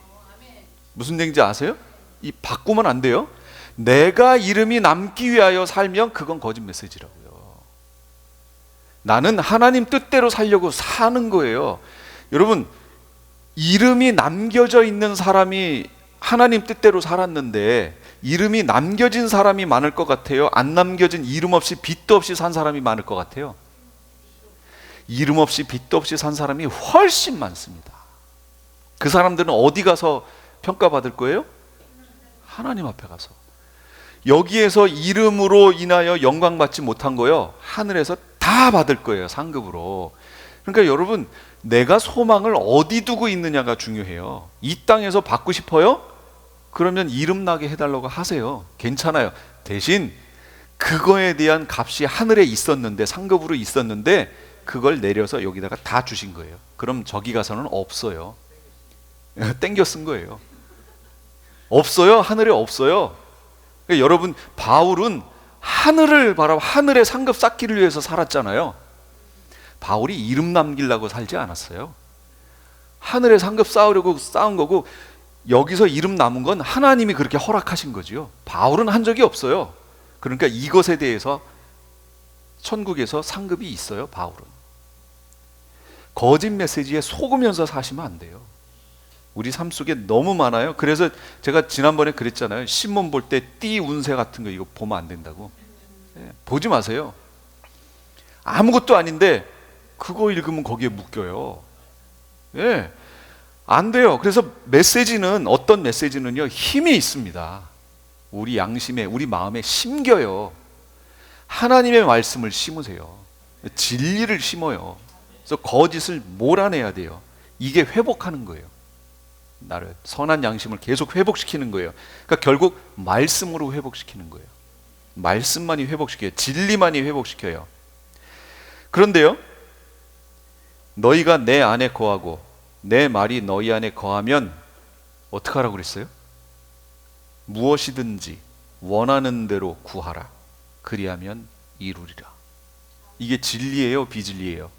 무슨 얘기인지 아세요? 이 바꾸면 안 돼요. 내가 이름이 남기 위하여 살면 그건 거짓 메시지라고요. 나는 하나님 뜻대로 살려고 사는 거예요. 여러분, 이름이 남겨져 있는 사람이 하나님 뜻대로 살았는데 이름이 남겨진 사람이 많을 것 같아요? 안 남겨진 이름 없이 빛도 없이 산 사람이 많을 것 같아요? 이름 없이 빛도 없이 산 사람이 훨씬 많습니다. 그 사람들은 어디 가서 평가받을 거예요? 하나님 앞에 가서. 여기에서 이름으로 인하여 영광 받지 못한 거요, 하늘에서 다 받을 거예요, 상급으로. 그러니까 여러분, 내가 소망을 어디 두고 있느냐가 중요해요. 이 땅에서 받고 싶어요? 그러면 이름 나게 해달라고 하세요. 괜찮아요. 대신 그거에 대한 값이 하늘에 있었는데, 상급으로 있었는데 그걸 내려서 여기다가 다 주신 거예요. 그럼 저기 가서는 없어요. 땡겨 쓴 거예요. 없어요. 하늘에 없어요. 그러니까 여러분, 바울은 하늘을 바라고 하늘의 상급 쌓기를 위해서 살았잖아요. 바울이 이름 남기려고 살지 않았어요. 하늘의 상급 쌓으려고 쌓은 거고, 여기서 이름 남은 건 하나님이 그렇게 허락하신 거지요. 바울은 한 적이 없어요. 그러니까 이것에 대해서 천국에서 상급이 있어요. 바울은 거짓 메시지에 속으면서 사시면 안 돼요. 우리 삶 속에 너무 많아요. 그래서 제가 지난번에 그랬잖아요. 신문 볼 때 띠 운세 같은 거 이거 보면 안 된다고. 보지 마세요. 아무것도 아닌데 그거 읽으면 거기에 묶여요. 안 돼요. 그래서 메시지는, 어떤 메시지는요, 힘이 있습니다. 우리 양심에, 우리 마음에 심겨요. 하나님의 말씀을 심으세요. 진리를 심어요. 그래서 거짓을 몰아내야 돼요. 이게 회복하는 거예요. 나를, 선한 양심을 계속 회복시키는 거예요. 그러니까 결국 말씀으로 회복시키는 거예요. 말씀만이 회복시켜요. 진리만이 회복시켜요. 그런데요, 너희가 내 안에 거하고 내 말이 너희 안에 거하면 어떻게 하라고 그랬어요? 무엇이든지 원하는 대로 구하라. 그리하면 이루리라. 이게 진리예요, 비진리예요?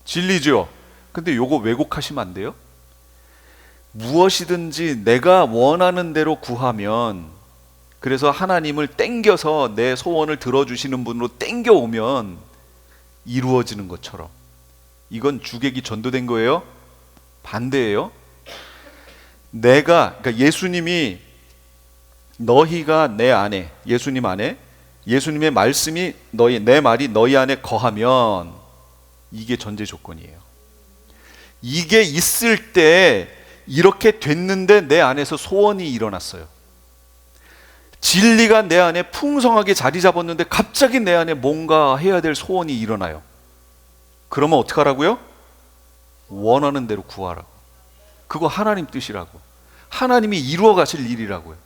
진리죠. 근데 요거 왜곡하시면 안 돼요. 무엇이든지 내가 원하는 대로 구하면, 그래서 하나님을 땡겨서 내 소원을 들어주시는 분으로 땡겨오면 이루어지는 것처럼, 이건 주객이 전도된 거예요? 반대예요. 그러니까 예수님이, 너희가 내 안에, 예수님 안에 예수님의 말씀이 내 말이 너희 안에 거하면, 이게 전제 조건이에요. 이게 있을 때 이렇게 됐는데 내 안에서 소원이 일어났어요. 진리가 내 안에 풍성하게 자리 잡았는데 갑자기 내 안에 뭔가 해야 될 소원이 일어나요. 그러면 어떻게 하라고요? 원하는 대로 구하라고. 그거 하나님 뜻이라고. 하나님이 이루어 가실 일이라고요.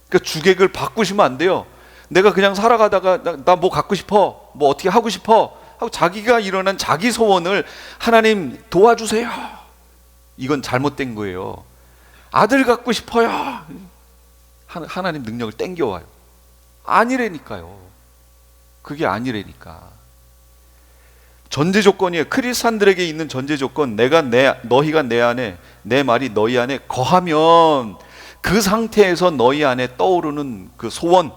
그러니까 주객을 바꾸시면 안 돼요. 내가 그냥 살아가다가 나 뭐 갖고 싶어, 뭐 어떻게 하고 싶어 하고 자기가 일어난 자기 소원을 하나님 도와주세요, 이건 잘못된 거예요. 아들 갖고 싶어요, 하나님 능력을 땡겨와요. 아니라니까요. 그게 아니라니까. 전제 조건이에요. 크리스찬들에게 있는 전제 조건, 너희가 내 안에, 내 말이 너희 안에 거하면, 그 상태에서 너희 안에 떠오르는 그 소원,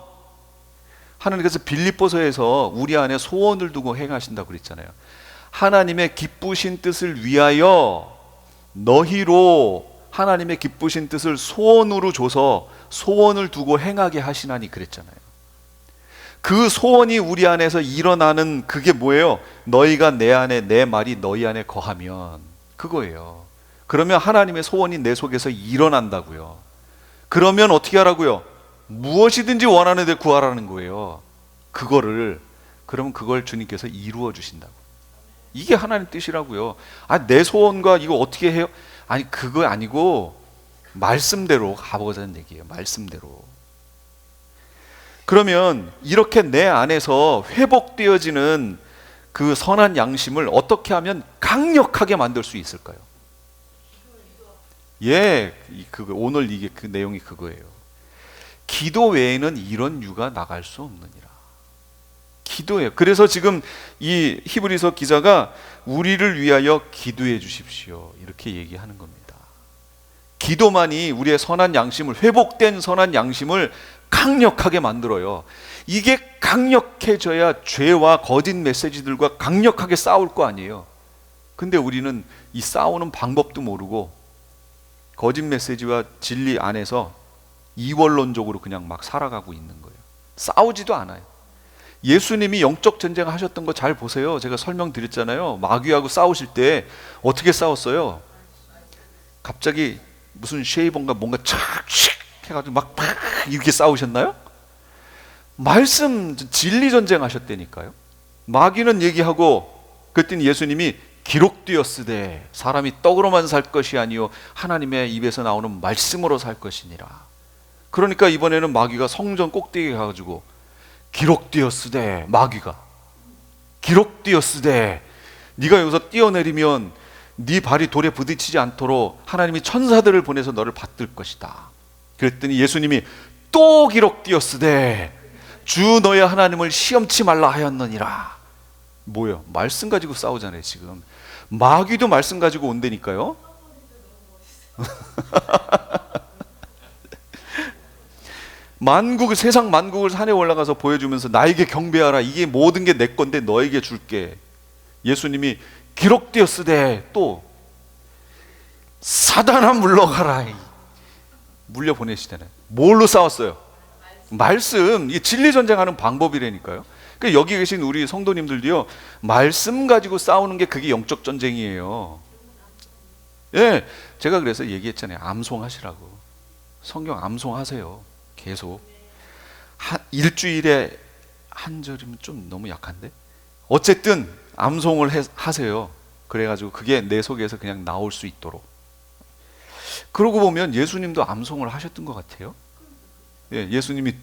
하나님께서 빌립보서에서 우리 안에 소원을 두고 행하신다고 그랬잖아요. 하나님의 기쁘신 뜻을 위하여 너희로 하나님의 기쁘신 뜻을 소원으로 줘서 소원을 두고 행하게 하시나니 그랬잖아요. 그 소원이 우리 안에서 일어나는 그게 뭐예요? 너희가 내 안에, 내 말이 너희 안에 거하면, 그거예요. 그러면 하나님의 소원이 내 속에서 일어난다고요. 그러면 어떻게 하라고요? 무엇이든지 원하는 데 구하라는 거예요. 그러면 그걸 주님께서 이루어 주신다고. 이게 하나님 뜻이라고요. 내 소원과 이거 어떻게 해요? 아니, 그거 아니고 말씀대로 가보자는 얘기예요. 말씀대로. 그러면 이렇게 내 안에서 회복되어지는 그 선한 양심을 어떻게 하면 강력하게 만들 수 있을까요? 예, 오늘 이게 그 내용이 그거예요. 기도 외에는 이런 유가 나갈 수 없느니라. 기도예요. 그래서 지금 이 히브리서 기자가 우리를 위하여 기도해 주십시오, 이렇게 얘기하는 겁니다. 기도만이 우리의 선한 양심을, 회복된 선한 양심을 강력하게 만들어요. 이게 강력해져야 죄와 거짓 메시지들과 강력하게 싸울 거 아니에요. 근데 우리는 이 싸우는 방법도 모르고 거짓 메시지와 진리 안에서 이원론적으로 그냥 막 살아가고 있는 거예요. 싸우지도 않아요. 예수님이 영적 전쟁 하셨던 거 잘 보세요. 제가 설명드렸잖아요. 마귀하고 싸우실 때 어떻게 싸웠어요? 갑자기 무슨 쉐이번가 뭔가 착 해가지고 막 이렇게 싸우셨나요? 말씀 진리 전쟁 하셨다니까요. 마귀는 얘기하고, 그랬더니 예수님이 기록되었으되 사람이 떡으로만 살 것이 아니요 하나님의 입에서 나오는 말씀으로 살 것이니라. 그러니까 이번에는 마귀가 성전 꼭대기에 가가지고 기록되었으되, 마귀가 기록되었으되 네가 여기서 뛰어내리면 네 발이 돌에 부딪히지 않도록 하나님이 천사들을 보내서 너를 받들 것이다. 그랬더니 예수님이 또 기록되었으되 주 너의 하나님을 시험치 말라 하였느니라. 뭐예요? 말씀 가지고 싸우잖아요. 지금 마귀도 말씀 가지고 온다니까요. 세상 만국을 산에 올라가서 보여주면서 나에게 경배하라, 이게 모든 게 내 건데 너에게 줄게. 예수님이 기록되었으되 또 사단아 물러가라, 물려 보내시잖아요. 뭘로 싸웠어요? 말씀. 이게 진리 전쟁하는 방법이라니까요. 그러니까 여기 계신 우리 성도님들도요, 말씀 가지고 싸우는 게 그게 영적 전쟁이에요. 예, 제가 그래서 얘기했잖아요. 암송하시라고. 성경 암송하세요. 계속. 일주일에 한 절이면 좀 너무 약한데? 어쨌든 암송을 하세요. 그래가지고 그게 내 속에서 그냥 나올 수 있도록. 그러고 보면 예수님도 암송을 하셨던 것 같아요. 예, 예수님이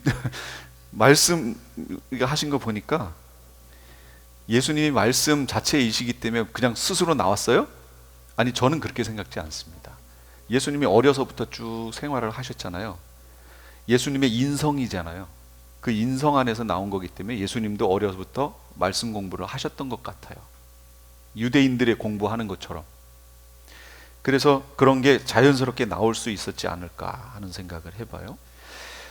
말씀 하신 거 보니까 예수님이 말씀 자체이시기 때문에 그냥 스스로 나왔어요? 아니, 저는 그렇게 생각지 않습니다. 예수님이 어려서부터 쭉 생활을 하셨잖아요. 예수님의 인성이잖아요. 그 인성 안에서 나온 거기 때문에 예수님도 어려서부터 말씀 공부를 하셨던 것 같아요. 유대인들의 공부하는 것처럼. 그래서 그런 게 자연스럽게 나올 수 있었지 않을까 하는 생각을 해봐요.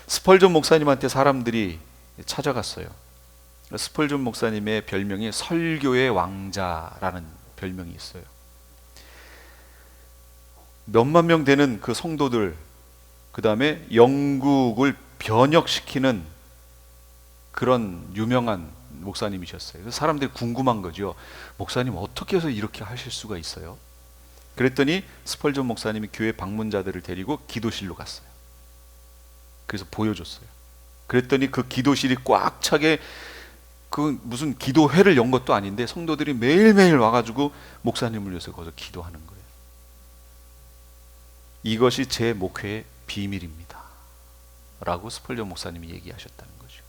스펄전 목사님한테 사람들이 찾아갔어요. 스펄전 목사님의 별명이 설교의 왕자라는 별명이 있어요. 몇만 명 되는 그 성도들, 그 다음에 영국을 변혁시키는 그런 유명한 목사님이셨어요. 그래서 사람들이 궁금한 거죠. 목사님 어떻게 해서 이렇게 하실 수가 있어요? 그랬더니 스펄전 목사님이 교회 방문자들을 데리고 기도실로 갔어요. 그래서 보여줬어요. 그랬더니 그 기도실이 꽉 차게, 그 무슨 기도회를 연 것도 아닌데 성도들이 매일매일 와가지고 목사님을 위해서 거기서 기도하는 거예요. 이것이 제 목회의 비밀입니다 라고 스펄전 목사님이 얘기하셨다는 거죠.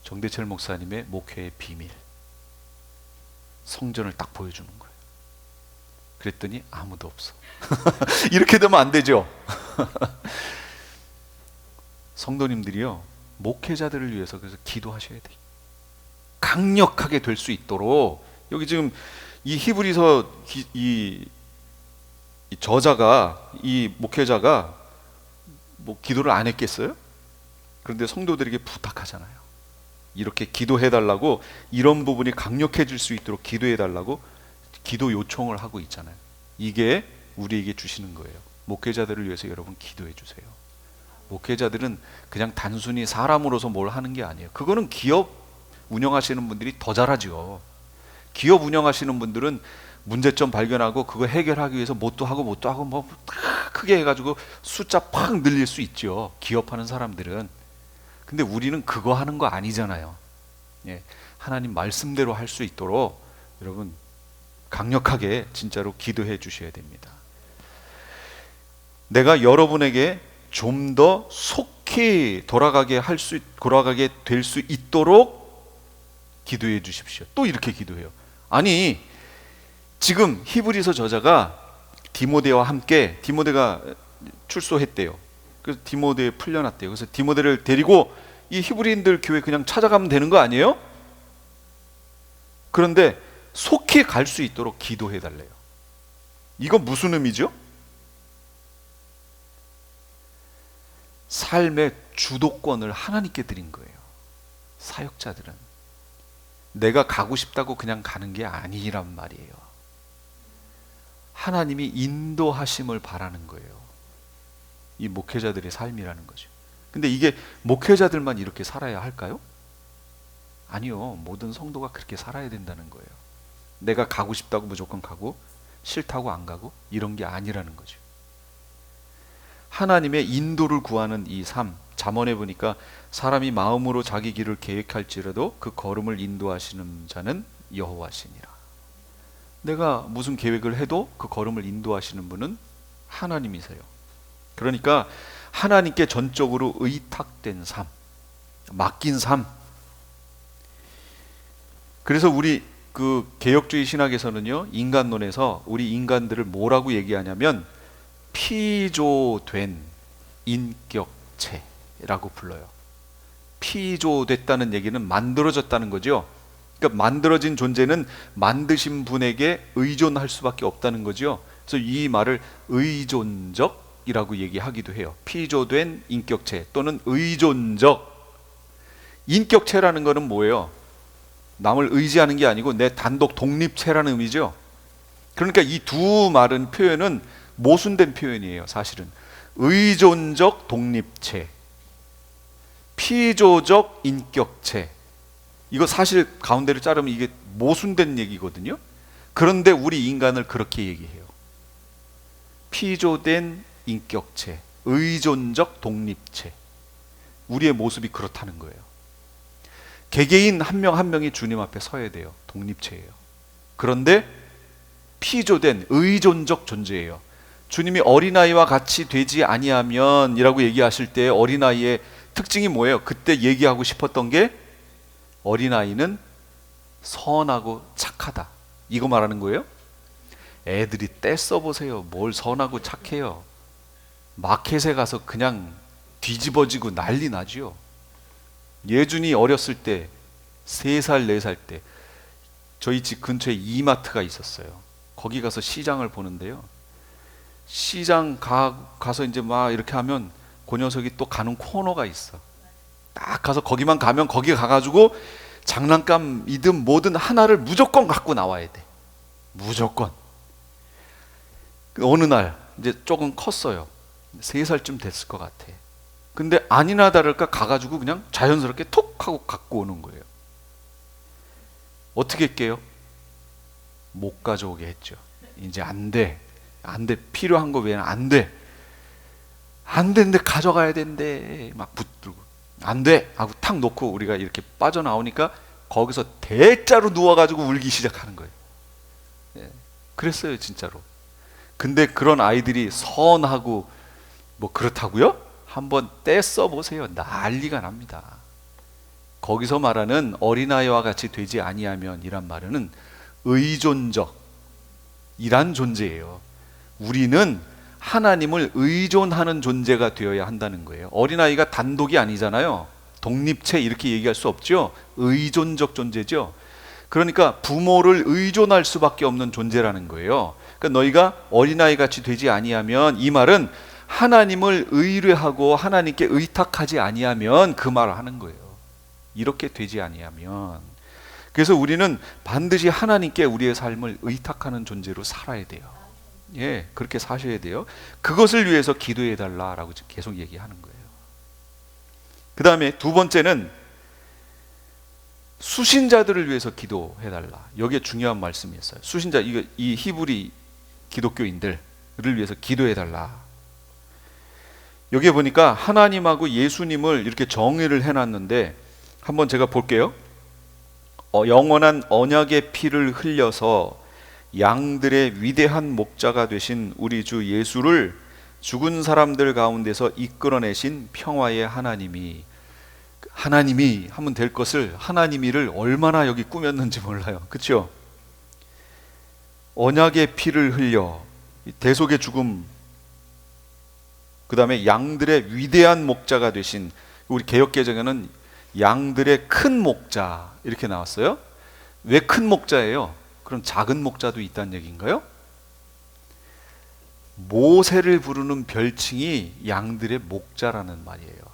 정대철 목사님의 목회의 비밀, 성전을 딱 보여주는 거예요. 그랬더니 아무도 없어. 이렇게 되면 안 되죠. 성도님들이요, 목회자들을 위해서 그래서 기도하셔야 돼요. 강력하게 될 수 있도록. 여기 지금 이 히브리서 이 저자가, 이 목회자가 뭐 기도를 안 했겠어요? 그런데 성도들에게 부탁하잖아요. 이렇게 기도해달라고, 이런 부분이 강력해질 수 있도록 기도해달라고 기도 요청을 하고 있잖아요. 이게 우리에게 주시는 거예요. 목회자들을 위해서 여러분 기도해 주세요. 목회자들은 그냥 단순히 사람으로서 뭘 하는 게 아니에요. 그거는 기업 운영하시는 분들이 더 잘하죠. 기업 운영하시는 분들은 문제점 발견하고 그거 해결하기 위해서 뭣도 하고 뭐 크게 해가지고 숫자 팍 늘릴 수 있죠, 기업하는 사람들은. 근데 우리는 그거 하는 거 아니잖아요. 예, 하나님 말씀대로 할 수 있도록 여러분 강력하게 진짜로 기도해 주셔야 됩니다. 내가 여러분에게 좀 더 속히 돌아가게 될 수 있도록 기도해 주십시오. 또 이렇게 기도해요. 아니, 지금 히브리서 저자가 디모데와 함께, 디모데가 출소했대요. 그래서 디모데에 풀려났대요. 그래서 디모데를 데리고 이 히브리인들 교회 그냥 찾아가면 되는 거 아니에요? 그런데 속히 갈 수 있도록 기도해 달래요. 이거 무슨 의미죠? 삶의 주도권을 하나님께 드린 거예요. 사역자들은 내가 가고 싶다고 그냥 가는 게 아니란 말이에요. 하나님이 인도하심을 바라는 거예요. 이 목회자들의 삶이라는 거죠. 근데 이게 목회자들만 이렇게 살아야 할까요? 아니요, 모든 성도가 그렇게 살아야 된다는 거예요. 내가 가고 싶다고 무조건 가고 싫다고 안 가고 이런 게 아니라는 거죠. 하나님의 인도를 구하는 이 삶, 잠언에 보니까 사람이 마음으로 자기 길을 계획할지라도 그 걸음을 인도하시는 자는 여호와시니라. 내가 무슨 계획을 해도 그 걸음을 인도하시는 분은 하나님이세요. 그러니까 하나님께 전적으로 의탁된 삶, 맡긴 삶. 그래서 우리 그 개혁주의 신학에서는요, 인간론에서 우리 인간들을 뭐라고 얘기하냐면 피조된 인격체라고 불러요. 피조됐다는 얘기는 만들어졌다는 거죠. 그러니까 만들어진 존재는 만드신 분에게 의존할 수밖에 없다는 거죠. 그래서 이 말을 의존적이라고 얘기하기도 해요. 피조된 인격체 또는 의존적. 인격체라는 거는 뭐예요? 남을 의지하는 게 아니고 내 단독 독립체라는 의미죠. 그러니까 이 두 말은 표현은 모순된 표현이에요. 사실은 의존적 독립체, 피조적 인격체, 이거 사실 가운데를 자르면 이게 모순된 얘기거든요. 그런데 우리 인간을 그렇게 얘기해요. 피조된 인격체, 의존적 독립체. 우리의 모습이 그렇다는 거예요. 개개인 한 명 한 명이 주님 앞에 서야 돼요. 독립체예요. 그런데 피조된 의존적 존재예요. 주님이 어린아이와 같이 되지 아니하면 이라고 얘기하실 때 어린아이의 특징이 뭐예요? 그때 얘기하고 싶었던 게 어린아이는 선하고 착하다, 이거 말하는 거예요. 애들이 떼써보세요. 뭘 선하고 착해요. 마켓에 가서 그냥 뒤집어지고 난리 나죠. 예준이 어렸을 때 3살 4살 때 저희 집 근처에 이마트가 있었어요. 거기 가서 시장을 보는데요, 시장 가서 이제 막 이렇게 하면 그 녀석이 또 가는 코너가 있어. 딱 가서 거기만 가면 거기 가가지고 장난감이든 뭐든 하나를 무조건 갖고 나와야 돼. 무조건. 어느 날 이제 조금 컸어요. 3살쯤 됐을 것 같아. 근데 아니나 다를까 가가지고 그냥 자연스럽게 톡 하고 갖고 오는 거예요. 어떻게 할게요? 못 가져오게 했죠. 이제 안 돼. 필요한 거 외에는 안 돼. 안 되는데 가져가야 된대. 막 붙들고. 안 돼. 하고 탁 놓고 우리가 이렇게 빠져나오니까 거기서 대자로 누워가지고 울기 시작하는 거예요. 예. 그랬어요, 진짜로. 근데 그런 아이들이 선하고 뭐 그렇다고요? 한번 떼써 보세요. 난리가 납니다. 거기서 말하는 어린아이와 같이 되지 아니하면 이란 말은 의존적 이란 존재예요. 우리는 하나님을 의존하는 존재가 되어야 한다는 거예요. 어린아이가 단독이 아니잖아요. 독립체 이렇게 얘기할 수 없죠. 의존적 존재죠. 그러니까 부모를 의존할 수밖에 없는 존재라는 거예요. 그러니까 너희가 어린아이 같이 되지 아니하면, 이 말은 하나님을 의뢰하고 하나님께 의탁하지 아니하면 그 말을 하는 거예요. 이렇게 되지 아니하면. 그래서 우리는 반드시 하나님께 우리의 삶을 의탁하는 존재로 살아야 돼요. 예, 그렇게 사셔야 돼요. 그것을 위해서 기도해 달라라고 계속 얘기하는 거예요. 그 다음에 두 번째는 수신자들을 위해서 기도해 달라. 여기에 중요한 말씀이 있어요. 수신자, 이 히브리 기독교인들을 위해서 기도해 달라. 여기에 보니까 하나님하고 예수님을 이렇게 정의를 해놨는데 한번 제가 볼게요. 영원한 언약의 피를 흘려서 양들의 위대한 목자가 되신 우리 주 예수를 죽은 사람들 가운데서 이끌어내신 평화의 하나님이 하면 될 것을 하나님이를 얼마나 여기 꾸몄는지 몰라요. 그렇죠? 언약의 피를 흘려 대속의 죽음, 그 다음에 양들의 위대한 목자가 되신, 우리 개역개정에는 양들의 큰 목자 이렇게 나왔어요. 왜 큰 목자예요? 그럼 작은 목자도 있다는 얘기인가요? 모세를 부르는 별칭이 양들의 목자라는 말이에요.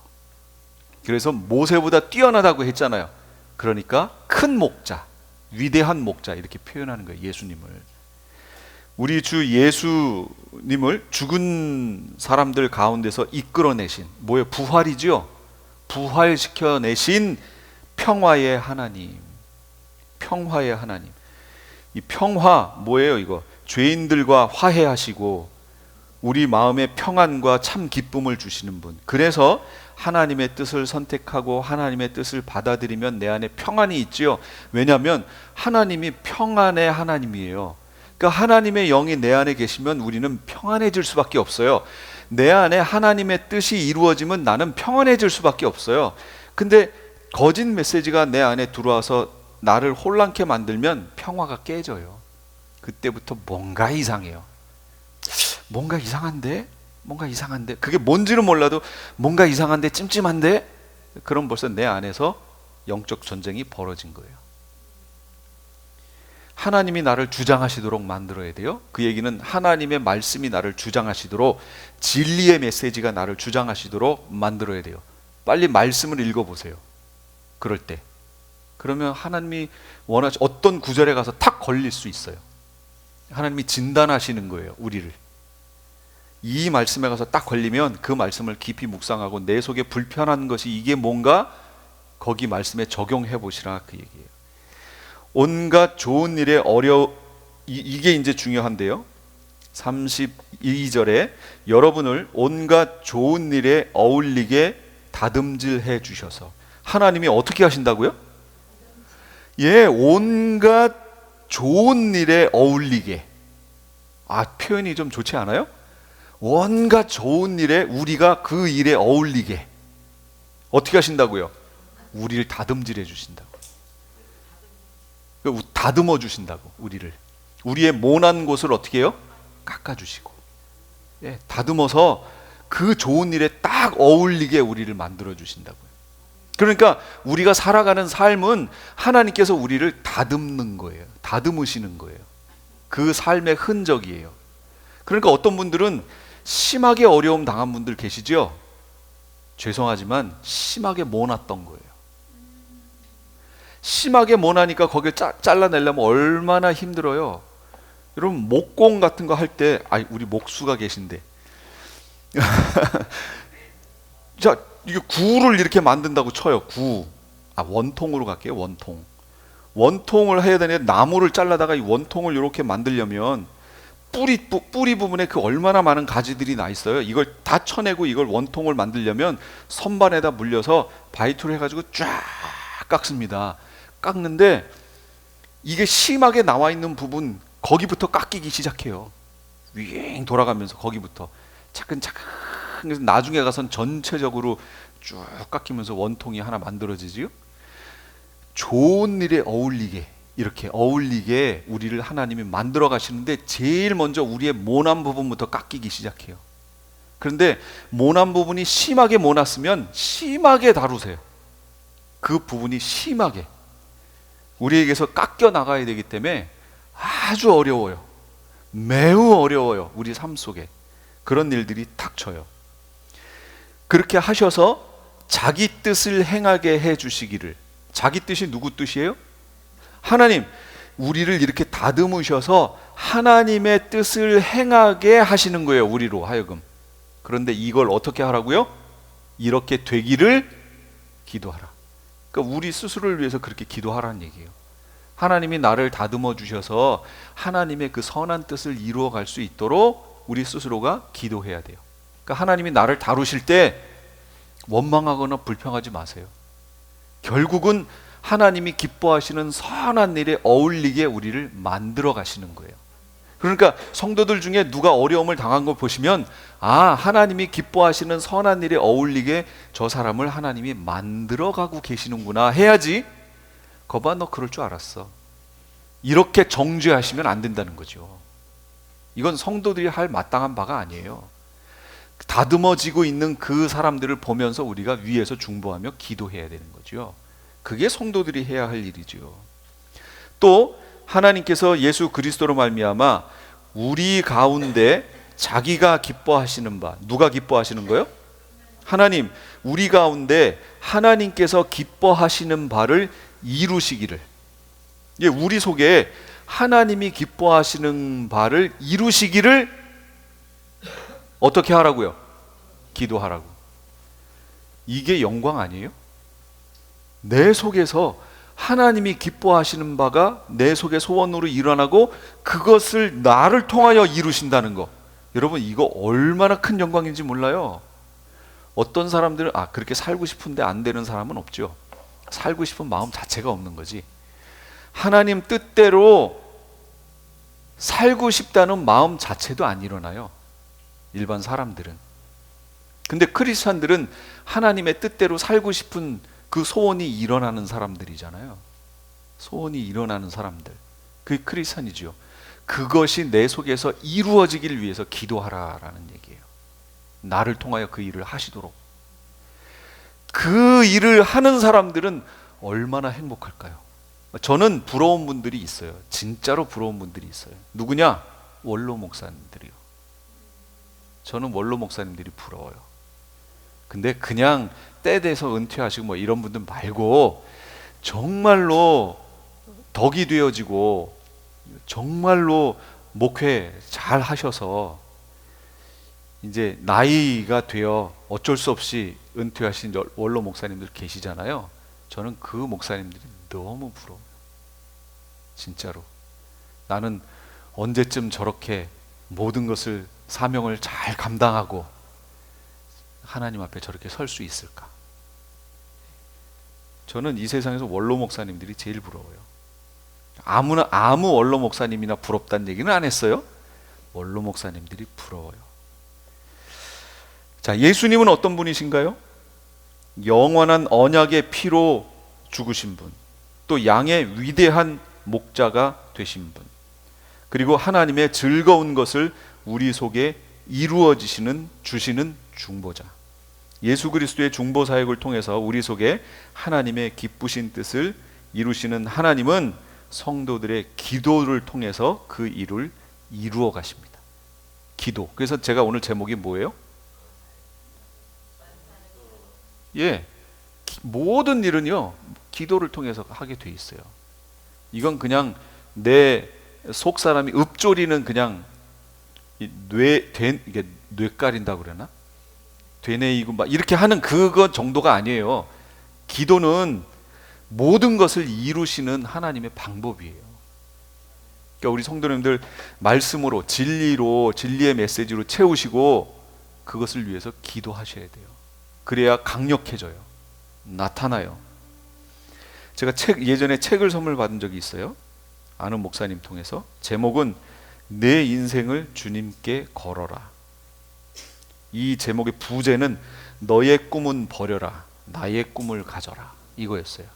그래서 모세보다 뛰어나다고 했잖아요. 그러니까 큰 목자, 위대한 목자 이렇게 표현하는 거예요. 예수님을. 우리 주 예수님을 죽은 사람들 가운데서 이끌어내신, 뭐예요? 부활이죠. 부활시켜내신 평화의 하나님. 평화의 하나님. 이 평화 뭐예요? 이거 죄인들과 화해하시고 우리 마음에 평안과 참 기쁨을 주시는 분. 그래서 하나님의 뜻을 선택하고 하나님의 뜻을 받아들이면 내 안에 평안이 있지요. 왜냐하면 하나님이 평안의 하나님이에요. 그러니까 하나님의 영이 내 안에 계시면 우리는 평안해질 수밖에 없어요. 내 안에 하나님의 뜻이 이루어지면 나는 평안해질 수밖에 없어요. 근데 거짓 메시지가 내 안에 들어와서 나를 혼란케 만들면 평화가 깨져요. 그때부터 뭔가 이상해요. 뭔가 이상한데? 그게 뭔지는 몰라도 뭔가 이상한데, 찜찜한데? 그럼 벌써 내 안에서 영적 전쟁이 벌어진 거예요. 하나님이 나를 주장하시도록 만들어야 돼요. 그 얘기는 하나님의 말씀이 나를 주장하시도록, 진리의 메시지가 나를 주장하시도록 만들어야 돼요. 빨리 말씀을 읽어보세요. 그럴 때. 그러면 하나님이 어떤 구절에 가서 탁 걸릴 수 있어요. 하나님이 진단하시는 거예요, 우리를. 이 말씀에 가서 딱 걸리면 그 말씀을 깊이 묵상하고 내 속에 불편한 것이 이게 뭔가 거기 말씀에 적용해 보시라, 그 얘기예요. 온갖 좋은 일에 이게 이제 중요한데요. 32절에 여러분을 온갖 좋은 일에 어울리게 다듬질해 주셔서. 하나님이 어떻게 하신다고요? 예, 온갖 좋은 일에 어울리게. 표현이 좀 좋지 않아요? 온갖 좋은 일에 우리가 그 일에 어울리게. 어떻게 하신다고요? 우리를 다듬질해 주신다고. 다듬어 주신다고. 우리의 모난 곳을 어떻게 해요? 깎아주시고, 예, 다듬어서 그 좋은 일에 딱 어울리게 우리를 만들어 주신다고요. 그러니까 우리가 살아가는 삶은 하나님께서 우리를 다듬는 거예요. 다듬으시는 거예요. 그 삶의 흔적이에요. 그러니까 어떤 분들은 심하게 어려움 당한 분들 계시죠? 죄송하지만 심하게 모났던 거예요. 심하게 모나니까 거기를 잘라내려면 얼마나 힘들어요. 여러분, 목공 같은 거 할 때, 우리 목수가 계신데 자, 이게 구를 이렇게 만든다고 쳐요. 구. 원통으로 갈게요. 원통. 원통을 해야 되는데 나무를 잘라다가 이 원통을 이렇게 만들려면 뿌리 부분에 그 얼마나 많은 가지들이 나 있어요. 이걸 다 쳐내고 이걸 원통을 만들려면 선반에다 물려서 바이트로 해가지고 쫙 깎습니다. 깎는데 이게 심하게 나와 있는 부분 거기부터 깎이기 시작해요. 윙 돌아가면서 거기부터 차근차근. 그래서 나중에 가선 전체적으로 쭉 깎이면서 원통이 하나 만들어지지요. 좋은 일에 어울리게, 이렇게 어울리게 우리를 하나님이 만들어 가시는데 제일 먼저 우리의 모난 부분부터 깎이기 시작해요. 그런데 모난 부분이 심하게 모났으면 심하게 다루세요. 그 부분이 심하게 우리에게서 깎여 나가야 되기 때문에 아주 어려워요. 매우 어려워요. 우리 삶 속에 그런 일들이 닥쳐요. 그렇게 하셔서 자기 뜻을 행하게 해 주시기를. 자기 뜻이 누구 뜻이에요? 하나님, 우리를 이렇게 다듬으셔서 하나님의 뜻을 행하게 하시는 거예요. 우리로 하여금. 그런데 이걸 어떻게 하라고요? 이렇게 되기를 기도하라. 그러니까 우리 스스로를 위해서 그렇게 기도하라는 얘기예요. 하나님이 나를 다듬어 주셔서 하나님의 그 선한 뜻을 이루어 갈 수 있도록 우리 스스로가 기도해야 돼요. 그러니까 하나님이 나를 다루실 때 원망하거나 불평하지 마세요. 결국은 하나님이 기뻐하시는 선한 일에 어울리게 우리를 만들어 가시는 거예요. 그러니까 성도들 중에 누가 어려움을 당한 걸 보시면 하나님이 기뻐하시는 선한 일에 어울리게 저 사람을 하나님이 만들어 가고 계시는구나 해야지. 거봐, 너 그럴 줄 알았어. 이렇게 정죄하시면 안 된다는 거죠. 이건 성도들이 할 마땅한 바가 아니에요. 다듬어지고 있는 그 사람들을 보면서 우리가 위에서 중보하며 기도해야 되는 거죠. 그게 성도들이 해야 할 일이죠. 또 하나님께서 예수 그리스도로 말미암아 우리 가운데 자기가 기뻐하시는 바, 누가 기뻐하시는 거예요? 하나님, 우리 가운데 하나님께서 기뻐하시는 바를 이루시기를. 우리 속에 하나님이 기뻐하시는 바를 이루시기를 어떻게 하라고요? 기도하라고. 이게 영광 아니에요? 내 속에서 하나님이 기뻐하시는 바가 내 속의 소원으로 일어나고 그것을 나를 통하여 이루신다는 거. 여러분, 이거 얼마나 큰 영광인지 몰라요. 어떤 사람들은 그렇게 살고 싶은데 안 되는 사람은 없죠. 살고 싶은 마음 자체가 없는 거지. 하나님 뜻대로 살고 싶다는 마음 자체도 안 일어나요. 일반 사람들은. 근데 크리스찬들은 하나님의 뜻대로 살고 싶은 그 소원이 일어나는 사람들이잖아요. 소원이 일어나는 사람들. 그게 크리스찬이죠. 그것이 내 속에서 이루어지기를 위해서 기도하라라는 얘기예요. 나를 통하여 그 일을 하시도록. 그 일을 하는 사람들은 얼마나 행복할까요? 저는 부러운 분들이 있어요. 진짜로 부러운 분들이 있어요. 누구냐? 원로 목사님들이요. 저는 원로 목사님들이 부러워요. 근데 그냥 때 돼서 은퇴하시고 뭐 이런 분들 말고 정말로 덕이 되어지고 정말로 목회 잘 하셔서 이제 나이가 되어 어쩔 수 없이 은퇴하신 원로 목사님들 계시잖아요. 저는 그 목사님들이 너무 부러워요. 진짜로. 나는 언제쯤 저렇게 모든 것을 사명을 잘 감당하고 하나님 앞에 저렇게 설 수 있을까? 저는 이 세상에서 원로 목사님들이 제일 부러워요. 아무 원로 목사님이나 부럽다는 얘기는 안 했어요. 원로 목사님들이 부러워요. 자, 예수님은 어떤 분이신가요? 영원한 언약의 피로 죽으신 분, 또 양의 위대한 목자가 되신 분, 그리고 하나님의 즐거운 것을 우리 속에 이루어지시는 주시는 중보자. 예수 그리스도의 중보 사역을 통해서 우리 속에 하나님의 기쁘신 뜻을 이루시는 하나님은 성도들의 기도를 통해서 그 일을 이루어 가십니다. 기도. 그래서 제가 오늘 제목이 뭐예요? 모든 일은요 기도를 통해서 하게 돼 있어요. 이건 그냥 내 속 사람이 읊조리는 그냥 이게 뇌 가린다고 그러나? 되뇌이고 막 이렇게 하는 그거 정도가 아니에요. 기도는 모든 것을 이루시는 하나님의 방법이에요. 그러니까 우리 성도님들 말씀으로, 진리로, 진리의 메시지로 채우시고 그것을 위해서 기도하셔야 돼요. 그래야 강력해져요. 나타나요. 제가 예전에 책을 선물 받은 적이 있어요. 아는 목사님 통해서. 제목은 내 인생을 주님께 걸어라. 이 제목의 부제는 너의 꿈은 버려라, 나의 꿈을 가져라, 이거였어요.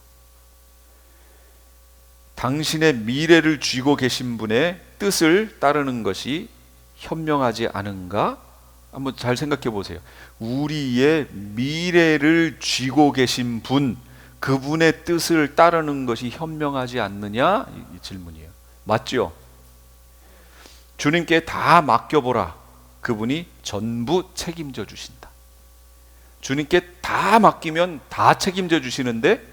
당신의 미래를 쥐고 계신 분의 뜻을 따르는 것이 현명하지 않은가? 한번 잘 생각해 보세요. 우리의 미래를 쥐고 계신 분, 그분의 뜻을 따르는 것이 현명하지 않느냐? 이 질문이에요. 맞죠? 주님께 다 맡겨보라. 그분이 전부 책임져 주신다. 주님께 다 맡기면 다 책임져 주시는데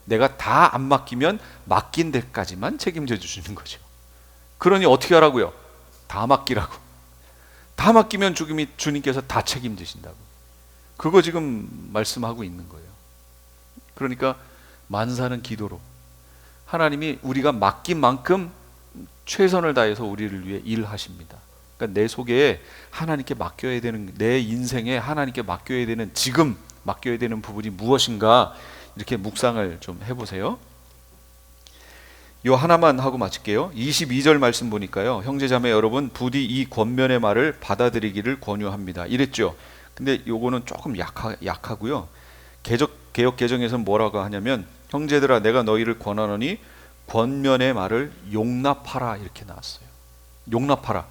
내가 다 안 맡기면 맡긴 데까지만 책임져 주시는 거죠. 그러니 어떻게 하라고요? 다 맡기라고. 다 맡기면 주님께서 다 책임지신다고. 그거 지금 말씀하고 있는 거예요. 그러니까 만사는 기도로 하나님이 우리가 맡긴 만큼 최선을 다해서 우리를 위해 일하십니다. 그러니까 내 속에 하나님께 맡겨야 되는, 내 인생에 하나님께 맡겨야 되는, 지금 맡겨야 되는 부분이 무엇인가, 이렇게 묵상을 좀 해보세요. 요 하나만 하고 마칠게요. 22절 말씀 보니까요, 형제자매 여러분, 부디 이 권면의 말을 받아들이기를 권유합니다, 이랬죠. 근데 요거는 조금 약하고요. 개역 개정에서는 뭐라고 하냐면, 형제들아 내가 너희를 권하노니 권면의 말을 용납하라, 이렇게 나왔어요. 용납하라.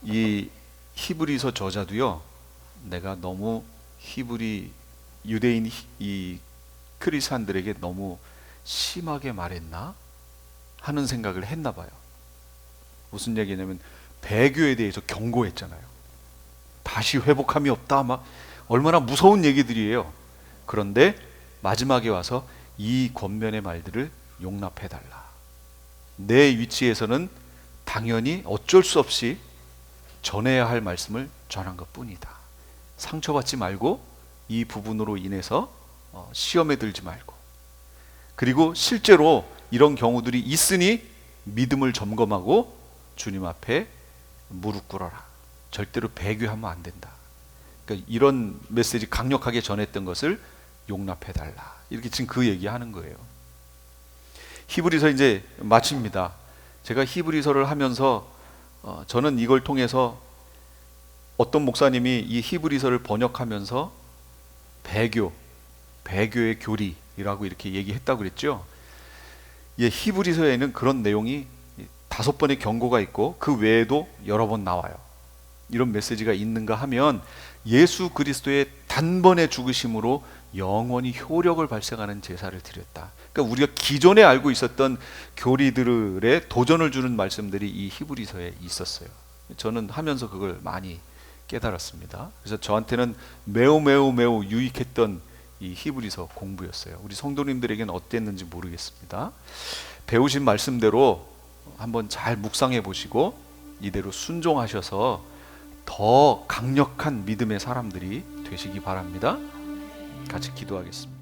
이 히브리서 저자도요, 내가 너무 유대인 이 크리스찬들에게 너무 심하게 말했나 하는 생각을 했나 봐요. 무슨 얘기냐면 배교에 대해서 경고했잖아요. 다시 회복함이 없다, 막 얼마나 무서운 얘기들이에요. 그런데 마지막에 와서 이 권면의 말들을 용납해달라. 내 위치에서는 당연히 어쩔 수 없이 전해야 할 말씀을 전한 것뿐이다. 상처받지 말고 이 부분으로 인해서 시험에 들지 말고, 그리고 실제로 이런 경우들이 있으니 믿음을 점검하고 주님 앞에 무릎 꿇어라. 절대로 배교하면 안 된다. 그러니까 이런 메시지 강력하게 전했던 것을 용납해달라. 이렇게 지금 그 얘기하는 거예요. 히브리서 이제 마칩니다. 제가 히브리서를 하면서 저는 이걸 통해서 어떤 목사님이 이 히브리서를 번역하면서 배교의 교리라고 이렇게 얘기했다고 그랬죠. 예, 히브리서에는 그런 내용이 5번의 경고가 있고 그 외에도 여러 번 나와요. 이런 메시지가 있는가 하면 예수 그리스도의 단번에 죽으심으로 영원히 효력을 발생하는 제사를 드렸다. 그러니까 우리가 기존에 알고 있었던 교리들에 도전을 주는 말씀들이 이 히브리서에 있었어요. 저는 하면서 그걸 많이 깨달았습니다. 그래서 저한테는 매우 유익했던 이 히브리서 공부였어요. 우리 성도님들에게는 어땠는지 모르겠습니다. 배우신 말씀대로 한번 잘 묵상해 보시고 이대로 순종하셔서 더 강력한 믿음의 사람들이 되시기 바랍니다. 같이 기도하겠습니다.